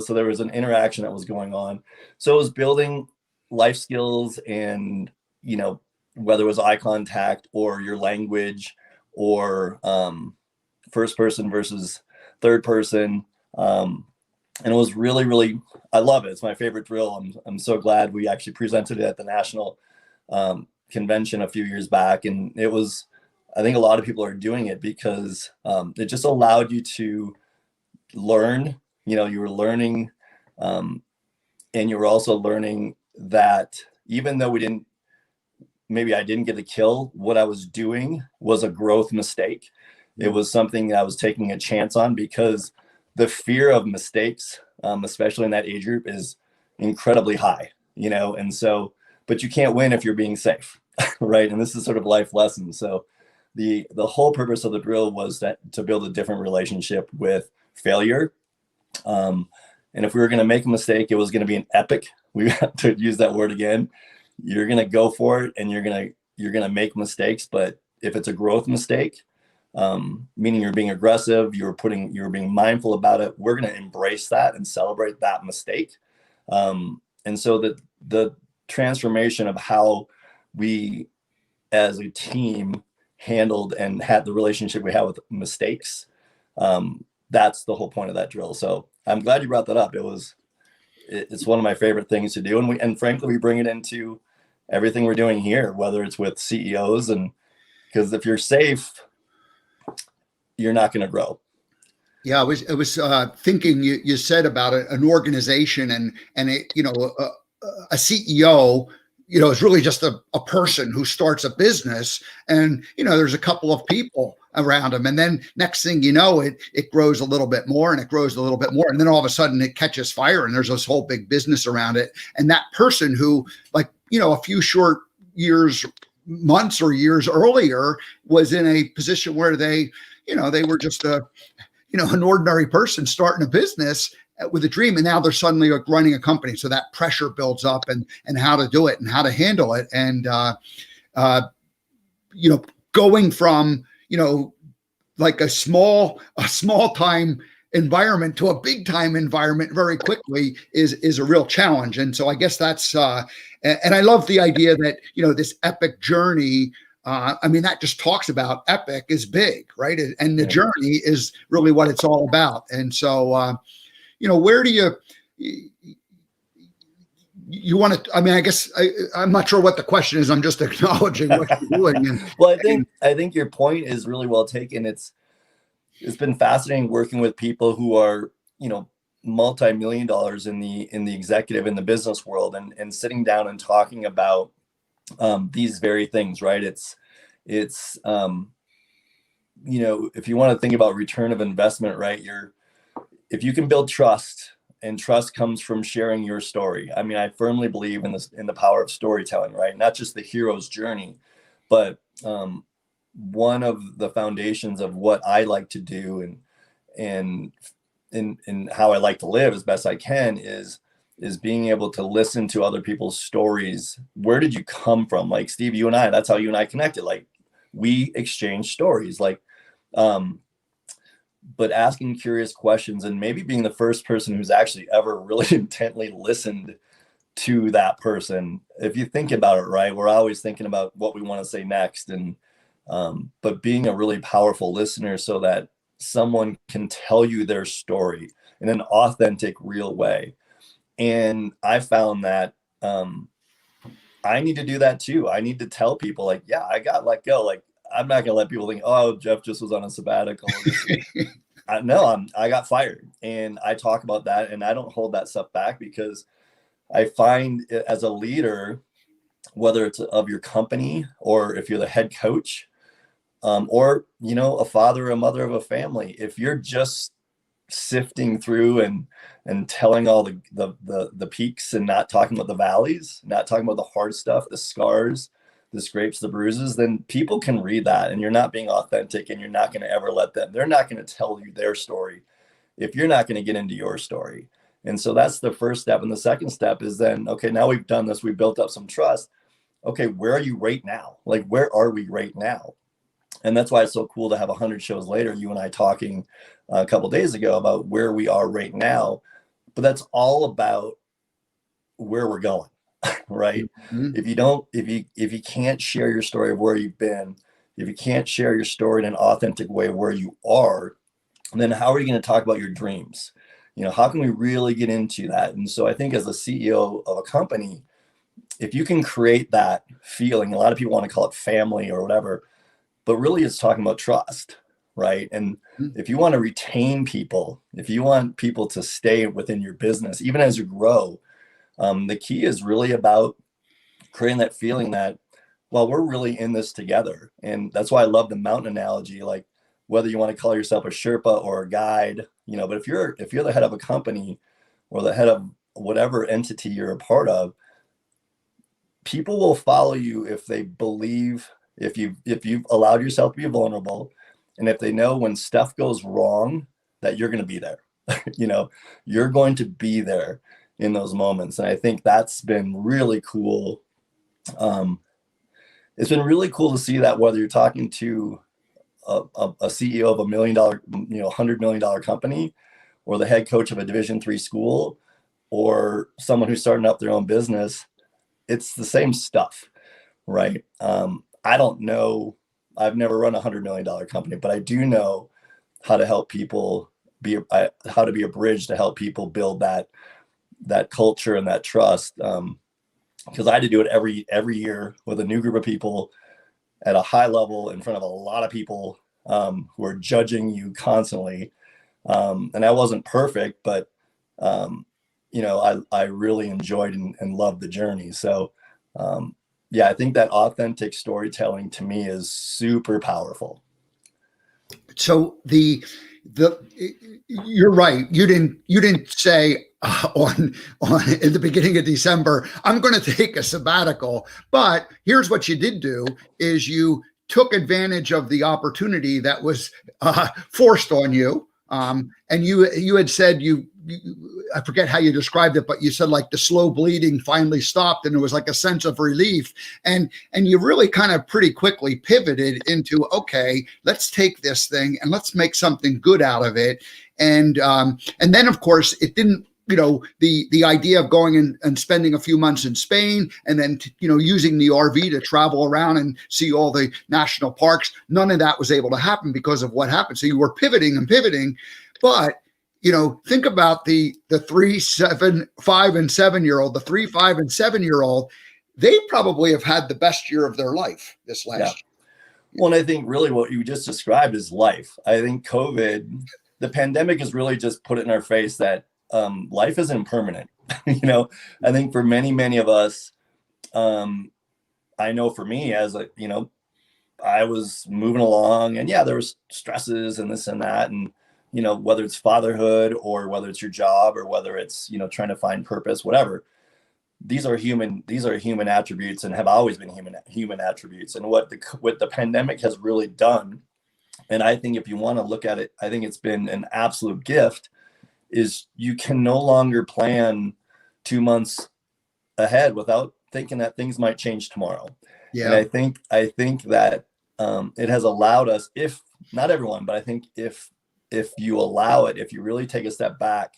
So there was an interaction that was going on. So it was building life skills, and, whether it was eye contact or your language, or first person versus third person. And it was really, really, I love it. It's my favorite drill. I'm so glad we actually presented it at the national convention a few years back. And it was, I think a lot of people are doing it because it just allowed you to learn. You were learning, and you were also learning that even though maybe I didn't get a kill, what I was doing was a growth mistake. It was something that I was taking a chance on, because the fear of mistakes, especially in that age group, is incredibly high, and so, but you can't win if you're being safe, right? And this is sort of life lesson. So the whole purpose of the drill was to build a different relationship with failure. And if we were going to make a mistake, it was going to be an epic. We have to use that word again. You're going to go for it, and you're going to make mistakes. But if it's a growth mistake, meaning you're being aggressive, you're being mindful about it, we're going to embrace that and celebrate that mistake. And so the transformation of how we as a team handled and had the relationship we have with mistakes, that's the whole point of that drill. So I'm glad you brought that up. It's one of my favorite things to do. And frankly, we bring it into everything we're doing here, whether it's with CEOs, and because if you're safe, you're not going to grow. Yeah, I was thinking you said about an organization and a CEO, is really just a person who starts a business, and there's a couple of people around him, and then next thing you know, it grows a little bit more, and it grows a little bit more, and then all of a sudden it catches fire, and there's this whole big business around it. And that person who, like, a few short months or years earlier was in a position where they were just an ordinary person starting a business with a dream, and now they're suddenly running a company. So that pressure builds up, and how to do it and how to handle it. And, going from, like a small time environment to a big time environment very quickly is a real challenge. And so I guess that's, and I love the idea that, this epic journey, that just talks about epic is big, right? And the journey is really what it's all about. And so, where do you want to, I guess I'm not sure what the question is. I'm just acknowledging what you're doing. Well, I think your point is really well taken. It's been fascinating working with people who are, multi-million dollars in the executive, in the business world, and sitting down and talking about these very things, right? It's if you want to think about return of investment, right? If you can build trust, and trust comes from sharing your story. I firmly believe in the power of storytelling, right? Not just the hero's journey, but one of the foundations of what I like to do and how I like to live as best I can is being able to listen to other people's stories. Where did you come from? Like, Steve, you and I, that's how you and I connected. Like, we exchange stories, like, but asking curious questions, and maybe being the first person who's actually ever really intently listened to that person. If you think about it, right, we're always thinking about what we want to say next. And, but being a really powerful listener so that someone can tell you their story in an authentic, real way. And I found that I need to do that too. I need to tell people, like, yeah, I got let go. Like, I'm not going to let people think, oh, Geoff just was on a sabbatical. No, I got fired. And I talk about that, and I don't hold that stuff back, because I find as a leader, whether it's of your company, or if you're the head coach, or, a father or a mother of a family, if you're just sifting through and telling all the peaks and not talking about the valleys, not talking about the hard stuff, the scars, the scrapes, the bruises, then people can read that, and you're not being authentic, and you're not going to ever let them, they're not going to tell you their story if you're not going to get into your story. And so that's the first step. And the second step is then, okay, now we've done this, we've built up some trust. Okay, where are you right now? Like, where are we right now? And that's why it's so cool to have 100 shows later, you and I talking a couple of days ago about where we are right now. But that's all about where we're going, right? Mm-hmm. If you can't share your story of where you've been, if you can't share your story in an authentic way of where you are, then how are you going to talk about your dreams? You know, how can we really get into that? And so I think as a CEO of a company, if you can create that feeling, a lot of people want to call it family or whatever, but really it's talking about trust, right? And if you want to retain people, if you want people to stay within your business, even as you grow, the key is really about creating that feeling that, well, we're really in this together. And that's why I love the mountain analogy, like whether you want to call yourself a Sherpa or a guide, you know, but if you're the head of a company or the head of whatever entity you're a part of, people will follow you if they believe, if you've allowed yourself to be vulnerable, and if they know when stuff goes wrong that you're going to be there. You know, you're going to be there in those moments. And I think that's been really cool. It's been really cool to see that, whether you're talking to a CEO of $1 million, $100 million company, or the head coach of a Division III school, or someone who's starting up their own business, it's the same stuff, right? I don't know. I've never run a $100 million company, but I do know how to help people how to be a bridge to help people build that culture and that trust. Because I had to do it every year with a new group of people at a high level in front of a lot of people who are judging you constantly. And I wasn't perfect, but I really enjoyed and loved the journey. So I think that authentic storytelling to me is super powerful. So you're right. You didn't say on in the beginning of December, I'm going to take a sabbatical. But here's what you did do: is you took advantage of the opportunity that was forced on you. And you had said I forget how you described it, but you said like the slow bleeding finally stopped, and it was like a sense of relief. And you really kind of pretty quickly pivoted into, okay, let's take this thing and let's make something good out of it. And then of course it didn't, the idea of going and spending a few months in Spain and then, using the RV to travel around and see all the national parks, none of that was able to happen because of what happened. So you were pivoting, but think about the 3, 7, 5, and 7-year-old, the 3, 5, and 7-year-old, they probably have had the best year of their life this last year. Well, and I think really what you just described is life. I think COVID, the pandemic has really just put it in our face that life is impermanent. I think for many, many of us, I know for me as I was moving along, and there was stresses and this and that. And, whether it's fatherhood or whether it's your job or whether it's, trying to find purpose, whatever, these are human attributes and have always been human attributes. And what the pandemic has really done, and I think if you want to look at it, I think it's been an absolute gift, is you can no longer plan 2 months ahead without thinking that things might change tomorrow. Yeah. And I think that it has allowed us, if not everyone, but I think if you allow it, if you really take a step back,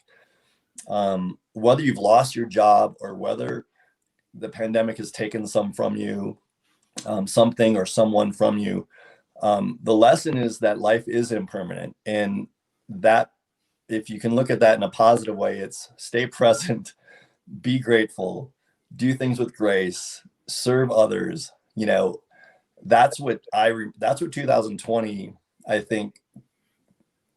whether you've lost your job or whether the pandemic has taken some from you, something or someone from you, the lesson is that life is impermanent, and that if you can look at that in a positive way, it's stay present, be grateful, do things with grace, serve others. That's what 2020, I think,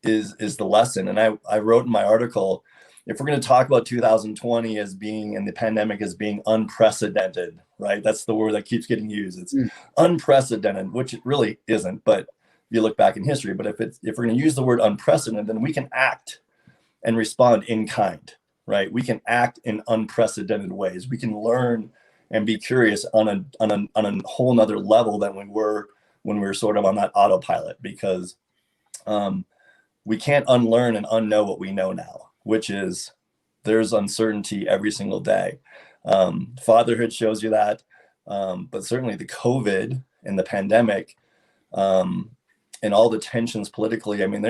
is the lesson. And I wrote in my article, if we're going to talk about 2020 as being, and the pandemic as being unprecedented, right? That's the word that keeps getting used. It's unprecedented, which it really isn't. But if you look back in history, but if we're going to use the word unprecedented, then we can act and respond in kind, right? We can act in unprecedented ways. We can learn and be curious on a whole nother level than we were when we were sort of on that autopilot, because we can't unlearn and unknow what we know now, which is there's uncertainty every single day. Fatherhood shows you that, but certainly the COVID and the pandemic and all the tensions politically. I mean,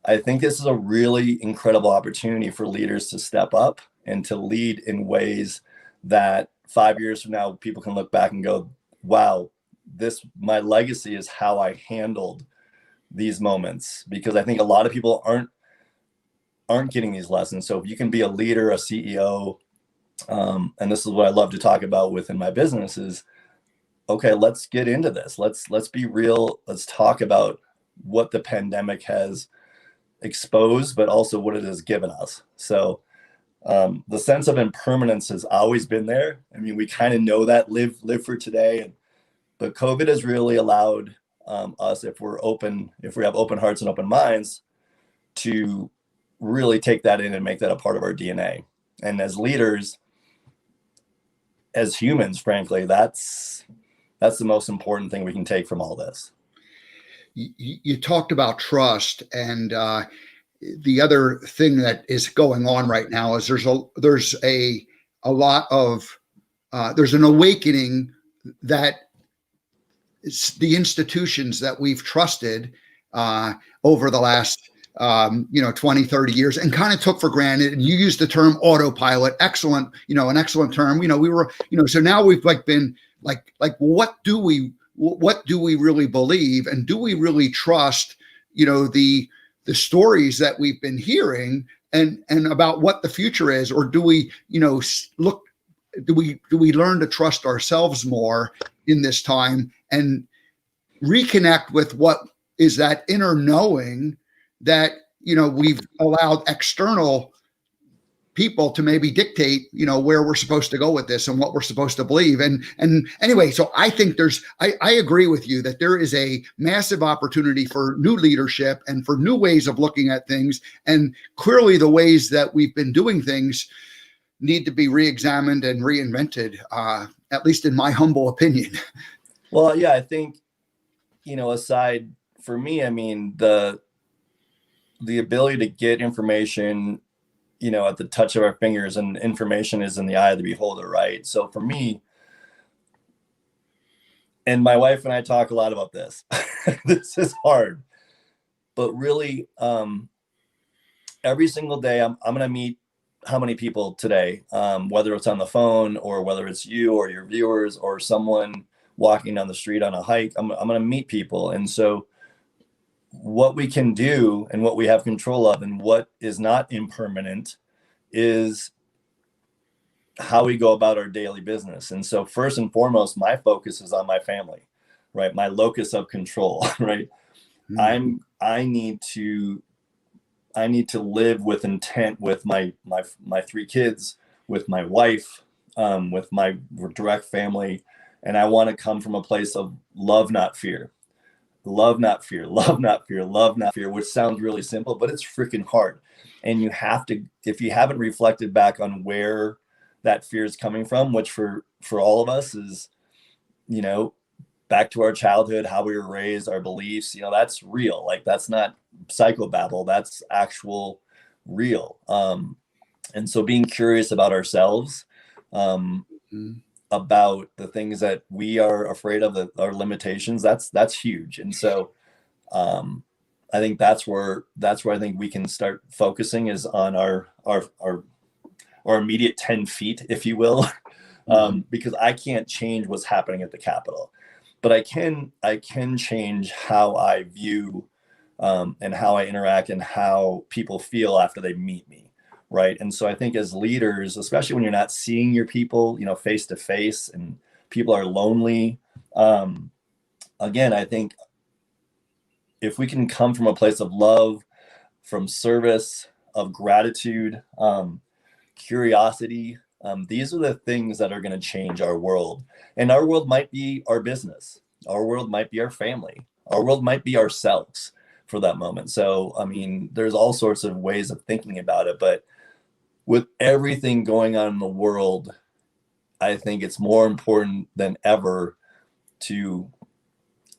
I think this is a really incredible opportunity for leaders to step up and to lead in ways that 5 years from now, people can look back and go, wow, my legacy is how I handled these moments. Because I think a lot of people aren't getting these lessons. So if you can be a leader, a CEO, and this is what I love to talk about within my business is, okay, let's get into this. Let's be real. Let's talk about what the pandemic has exposed, but also what it has given us. So the sense of impermanence has always been there. I mean, we kind of know that, live for today. But COVID has really allowed us, if we have open hearts and open minds, to really take that in and make that a part of our DNA. And as leaders, as humans, frankly, that's the most important thing we can take from all this. You talked about trust, and the other thing that is going on right now is there's an awakening that the institutions that we've trusted over the last 20, 30 years and kind of took for granted. And you used the term autopilot. Excellent, an excellent term. We were, so now we've been what do we really believe, and do we really trust, the stories that we've been hearing and about what the future is, or do we, do we learn to trust ourselves more in this time and reconnect with what is that inner knowing that, we've allowed external people to maybe dictate, where we're supposed to go with this and what we're supposed to believe. And anyway, so I think I agree with you that there is a massive opportunity for new leadership and for new ways of looking at things. And clearly the ways that we've been doing things need to be re-examined and reinvented, at least in my humble opinion. Well, yeah, I think, aside for me, I mean, the ability to get information, at the touch of our fingers, and information is in the eye of the beholder, right? So for me, and my wife and I talk a lot about this, this is hard, but really, every single day I'm going to meet how many people today, whether it's on the phone or whether it's you or your viewers or someone walking down the street on a hike, I'm going to meet people. And so what we can do and what we have control of and what is not impermanent is how we go about our daily business. And so first and foremost, my focus is on my family, right? My locus of control, right? Mm-hmm. I need to live with intent with my 3 kids, with my wife, with my direct family. And I want to come from a place of love, not fear. Love, not fear, love, not fear, love, not fear, which sounds really simple, but it's freaking hard. And you have to, if you haven't reflected back on where that fear is coming from, which for all of us is, back to our childhood, how we were raised, our beliefs, that's real. Like, that's not psychobabble, that's actual real. And so being curious about ourselves, about the things that we are afraid of, our limitations, that's huge. And so I think that's where I think we can start focusing, is on our immediate 10 feet, if you will, because I can't change what's happening at the Capitol, but I can change how I view and how I interact and how people feel after they meet me. Right. And so I think as leaders, especially when you're not seeing your people, face to face, and people are lonely. Again, I think if we can come from a place of love, from service, of gratitude, curiosity, these are the things that are going to change our world. And our world might be our business. Our world might be our family. Our world might be ourselves. for that moment. So, I mean, there's all sorts of ways of thinking about it, but with everything going on in the world, I think it's more important than ever to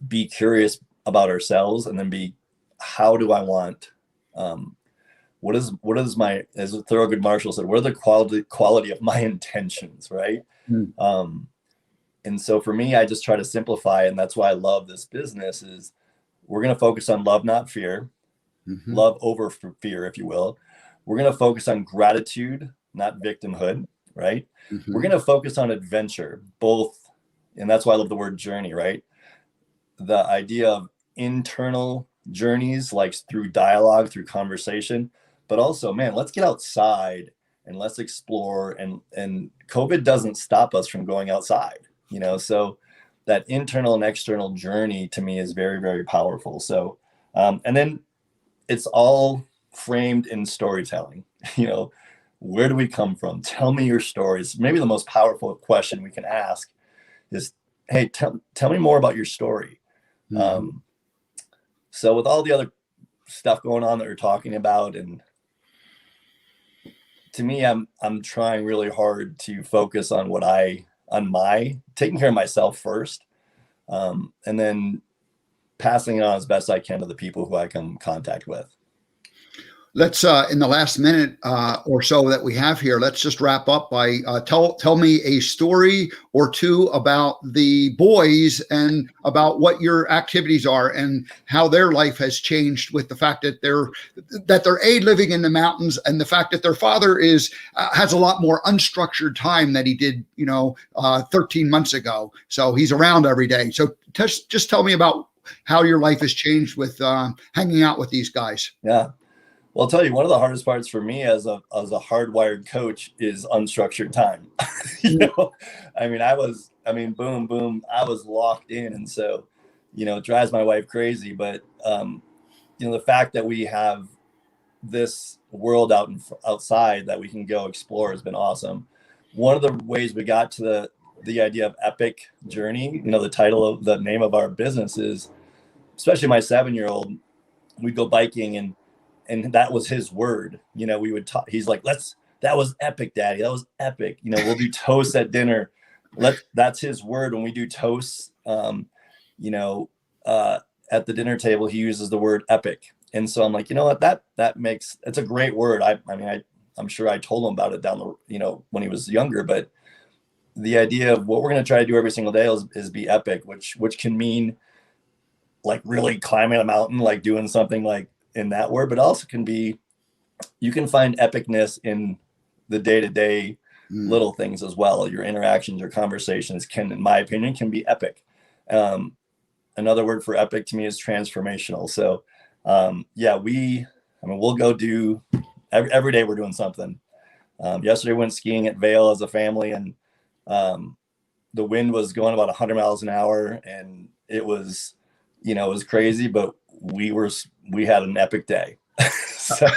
be curious about ourselves, and then how do I want, what is my, as Thurgood Marshall said, what are the quality of my intentions, right? Mm. And so for me, I just try to simplify, and that's why I love this business, is we're going to focus on love, not fear, love over fear, if you will. We're going to focus on gratitude, not victimhood, right? We're going to focus on adventure, both. And that's why I love the word journey, right? The idea of internal journeys, like through dialogue, through conversation, but also, man, let's get outside and let's explore. And COVID doesn't stop us from going outside, so that internal and external journey to me is very, very powerful. So, and then it's all framed in storytelling. Where do we come from? Tell me your stories. Maybe the most powerful question we can ask is, hey, tell me more about your story. So with all the other stuff going on that you're talking about, and to me, I'm trying really hard to focus on taking care of myself first, and then passing it on as best I can to the people who I come in contact with. Let's, in the last minute or so that we have here, let's just wrap up by tell me a story or two about the boys and about what your activities are and how their life has changed with the fact that they're living in the mountains, and the fact that their father has a lot more unstructured time than he did 13 months ago. So he's around every day. So just tell me about how your life has changed with hanging out with these guys. Yeah. Well, I'll tell you, one of the hardest parts for me as a hardwired coach is unstructured time. Boom, boom, I was locked in. And so, it drives my wife crazy. But, the fact that we have this world outside that we can go explore has been awesome. One of the ways we got to the idea of epic journey, the name of our business is, especially my 7-year-old, we'd go biking, and that was his word. We would talk. He's like, that was epic, Daddy. That was epic. We'll do toasts at dinner. That's his word. When we do toasts, at the dinner table, he uses the word epic. And so I'm like, what, it's a great word. I'm sure I told him about it when he was younger, but the idea of what we're going to try to do every single day is be epic, which can mean like really climbing a mountain, like doing something like in that word, but also can be, you can find epicness in the day-to-day little things as well. Your interactions, your conversations in my opinion, can be epic. Another word for epic to me is transformational. So we'll go do every day. We're doing something. Yesterday we went skiing at Vail as a family, and the wind was going about 100 miles an hour, and it was crazy, but we had an epic day. So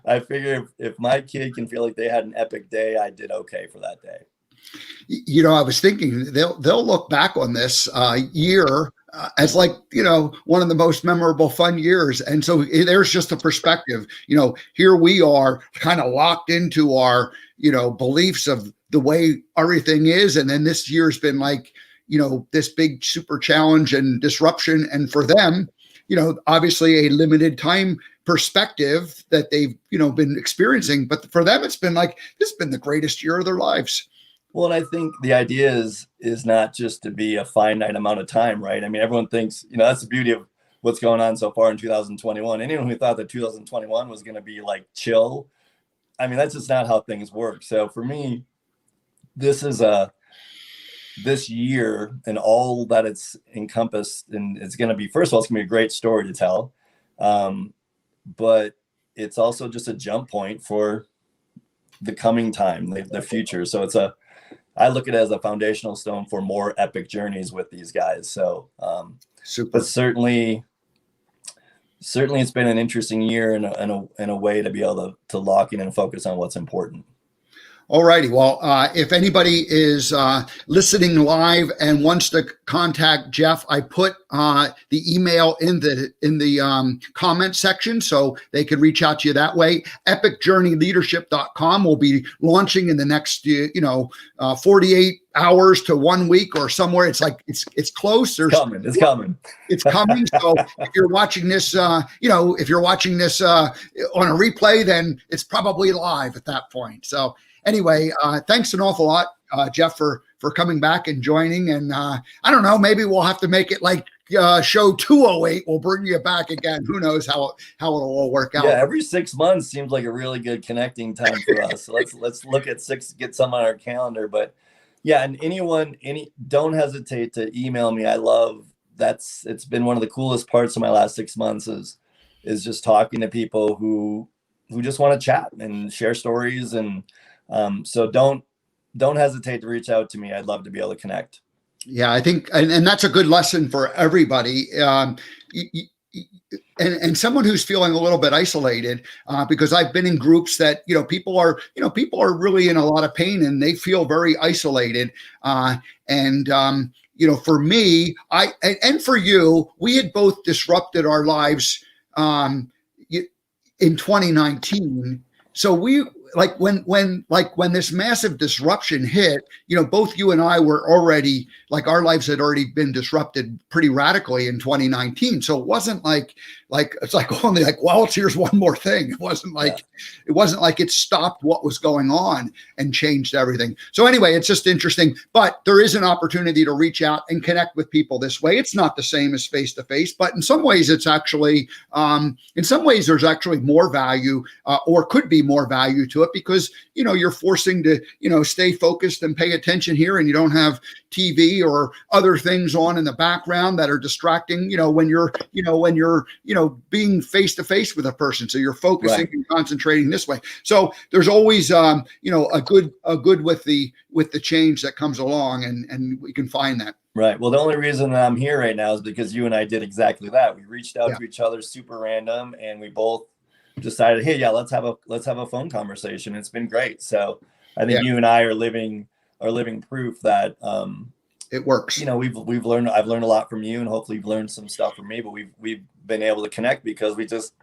I figure if my kid can feel like they had an epic day, I did okay for that day. I was thinking they'll look back on this year as like, one of the most memorable fun years. And so there's just a perspective, here we are kind of locked into our, beliefs of the way everything is. And then this year's been like, this big super challenge and disruption. And for them, obviously a limited time perspective that they've, been experiencing. But for them, it's been like, this has been the greatest year of their lives. Well, and I think the idea is not just to be a finite amount of time, right? I mean, everyone thinks, that's the beauty of what's going on so far in 2021. Anyone who thought that 2021 was going to be like chill, I mean, that's just not how things work. So for me, this year and all that it's encompassed, and it's going to be, first of all, it's going to be a great story to tell. But it's also just a jump point for the coming time, the future. So I look at it as a foundational stone for more epic journeys with these guys. So, super. But certainly it's been an interesting year in a way to be able to lock in and focus on what's important. All righty. Well, if anybody is listening live and wants to contact Geoff, I put the email in the comment section so they can reach out to you that way. EpicJourneyLeadership.com will be launching in the next 48 hours to 1 week or somewhere. It's like it's close. It's coming. It's coming. So if you're watching this, if you're watching this on a replay, then it's probably live at that point. So anyway, thanks an awful lot, Geoff, for coming back and joining. And I don't know, maybe we'll have to make it like show 208. We'll bring you back again. Who knows how it'll all work out. Yeah, every 6 months seems like a really good connecting time for us. So let's look at get some on our calendar. But yeah, and don't hesitate to email me. It's been one of the coolest parts of my last 6 months is just talking to people who just want to chat and share stories. And so don't hesitate to reach out to me. I'd love to be able to connect. Yeah, I think, and that's a good lesson for everybody. And someone who's feeling a little bit isolated, because I've been in groups that, people are really in a lot of pain and they feel very isolated. For me, and for you, we had both disrupted our lives in 2019. So we, when this massive disruption hit, both you and I were already, our lives had already been disrupted pretty radically in 2019. So it wasn't here's one more thing. It wasn't like it stopped what was going on and changed everything. So anyway, it's just interesting, but there is an opportunity to reach out and connect with people this way. It's not the same as face to face, but in some ways it's actually, there's actually more value, or could be more value to it, because you're forcing to stay focused and pay attention here, and you don't have TV or other things on in the background that are distracting when you're being face to face with a person. So you're focusing and concentrating this way. So there's always a good with the change that comes along, and we can find that. Right. Well, the only reason that I'm here right now is because you and I did exactly that. We reached out to each other super random, and we both decided, hey, let's have a phone conversation. It's been great. So I think you and I are living proof that it works. I've learned a lot from you, and hopefully you've learned some stuff from me, but we've been able to connect because we just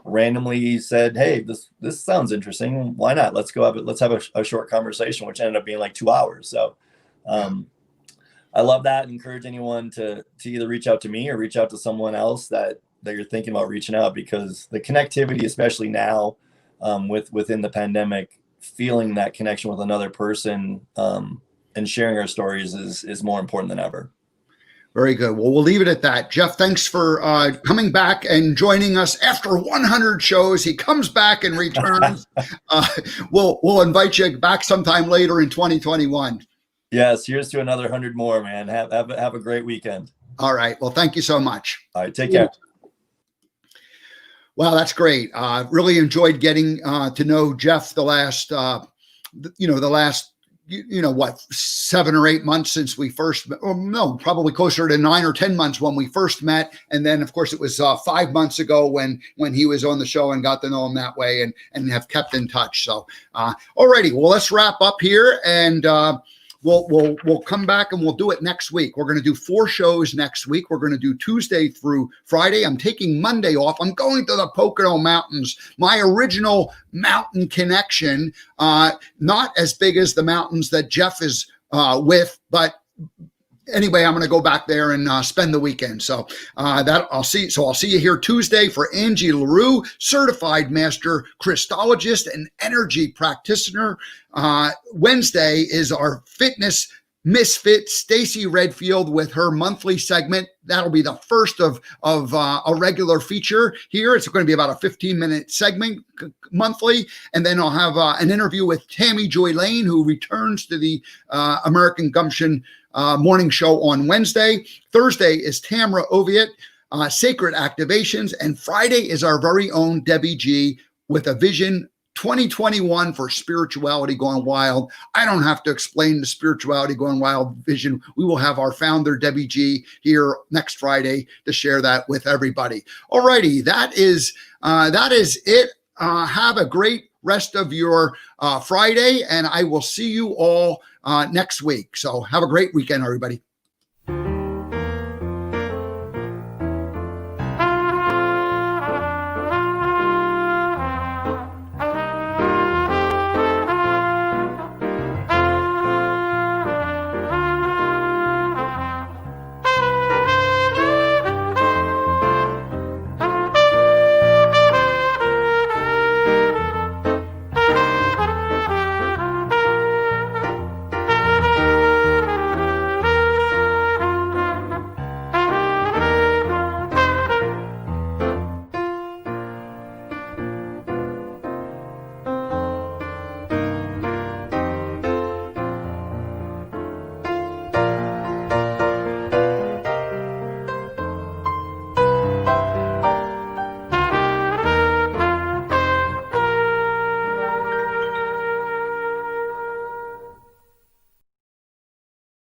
randomly said, hey, this sounds interesting. Why not? Let's have a short conversation, which ended up being like 2 hours. So I love that. Encourage anyone to either reach out to me or reach out to someone else that you're thinking about reaching out, because the connectivity, especially now within the pandemic, feeling that connection with another person and sharing our stories is more important than ever. Very good. Well, we'll leave it at that. Geoff, thanks for coming back and joining us after 100 shows. He comes back and returns. We'll invite you back sometime later in 2021. Yes, here's to another 100 more, man. Have a great weekend. All right. Well, thank you so much. All right. Take care. Wow, that's great. Really enjoyed getting to know Geoff the last 7 or 8 months since we first met. Oh, no, probably closer to 9 or 10 months when we first met. And then, of course, it was 5 months ago when he was on the show, and got to know him that way and have kept in touch. So, alrighty, well, let's wrap up here, and we'll come back and we'll do it next week. We're going to do 4 shows next week. We're going to do Tuesday through Friday. I'm taking Monday off. I'm going to the Pocono Mountains, my original mountain connection, not as big as the mountains that Geoff is with, but anyway, I'm going to go back there and spend the weekend. So I'll see you here Tuesday for Angie LaRue, certified master Christologist and energy practitioner. Wednesday is our fitness misfit, Stacy Redfield, with her monthly segment. That'll be the first of a regular feature here. It's going to be about a 15-minute segment monthly. And then I'll have an interview with Tammy Joy Lane, who returns to the American Gumption morning show on Wednesday. Thursday is Tamra Oviatt, Sacred Activations. And Friday is our very own Debbie G with a Vision 2021 for Spirituality Gone Wild. I don't have to explain the Spirituality Gone Wild vision. We will have our founder, Debbie G, here next Friday to share that with everybody. All righty, that is it. Have a great rest of your Friday, and I will see you all next week. So have a great weekend, everybody.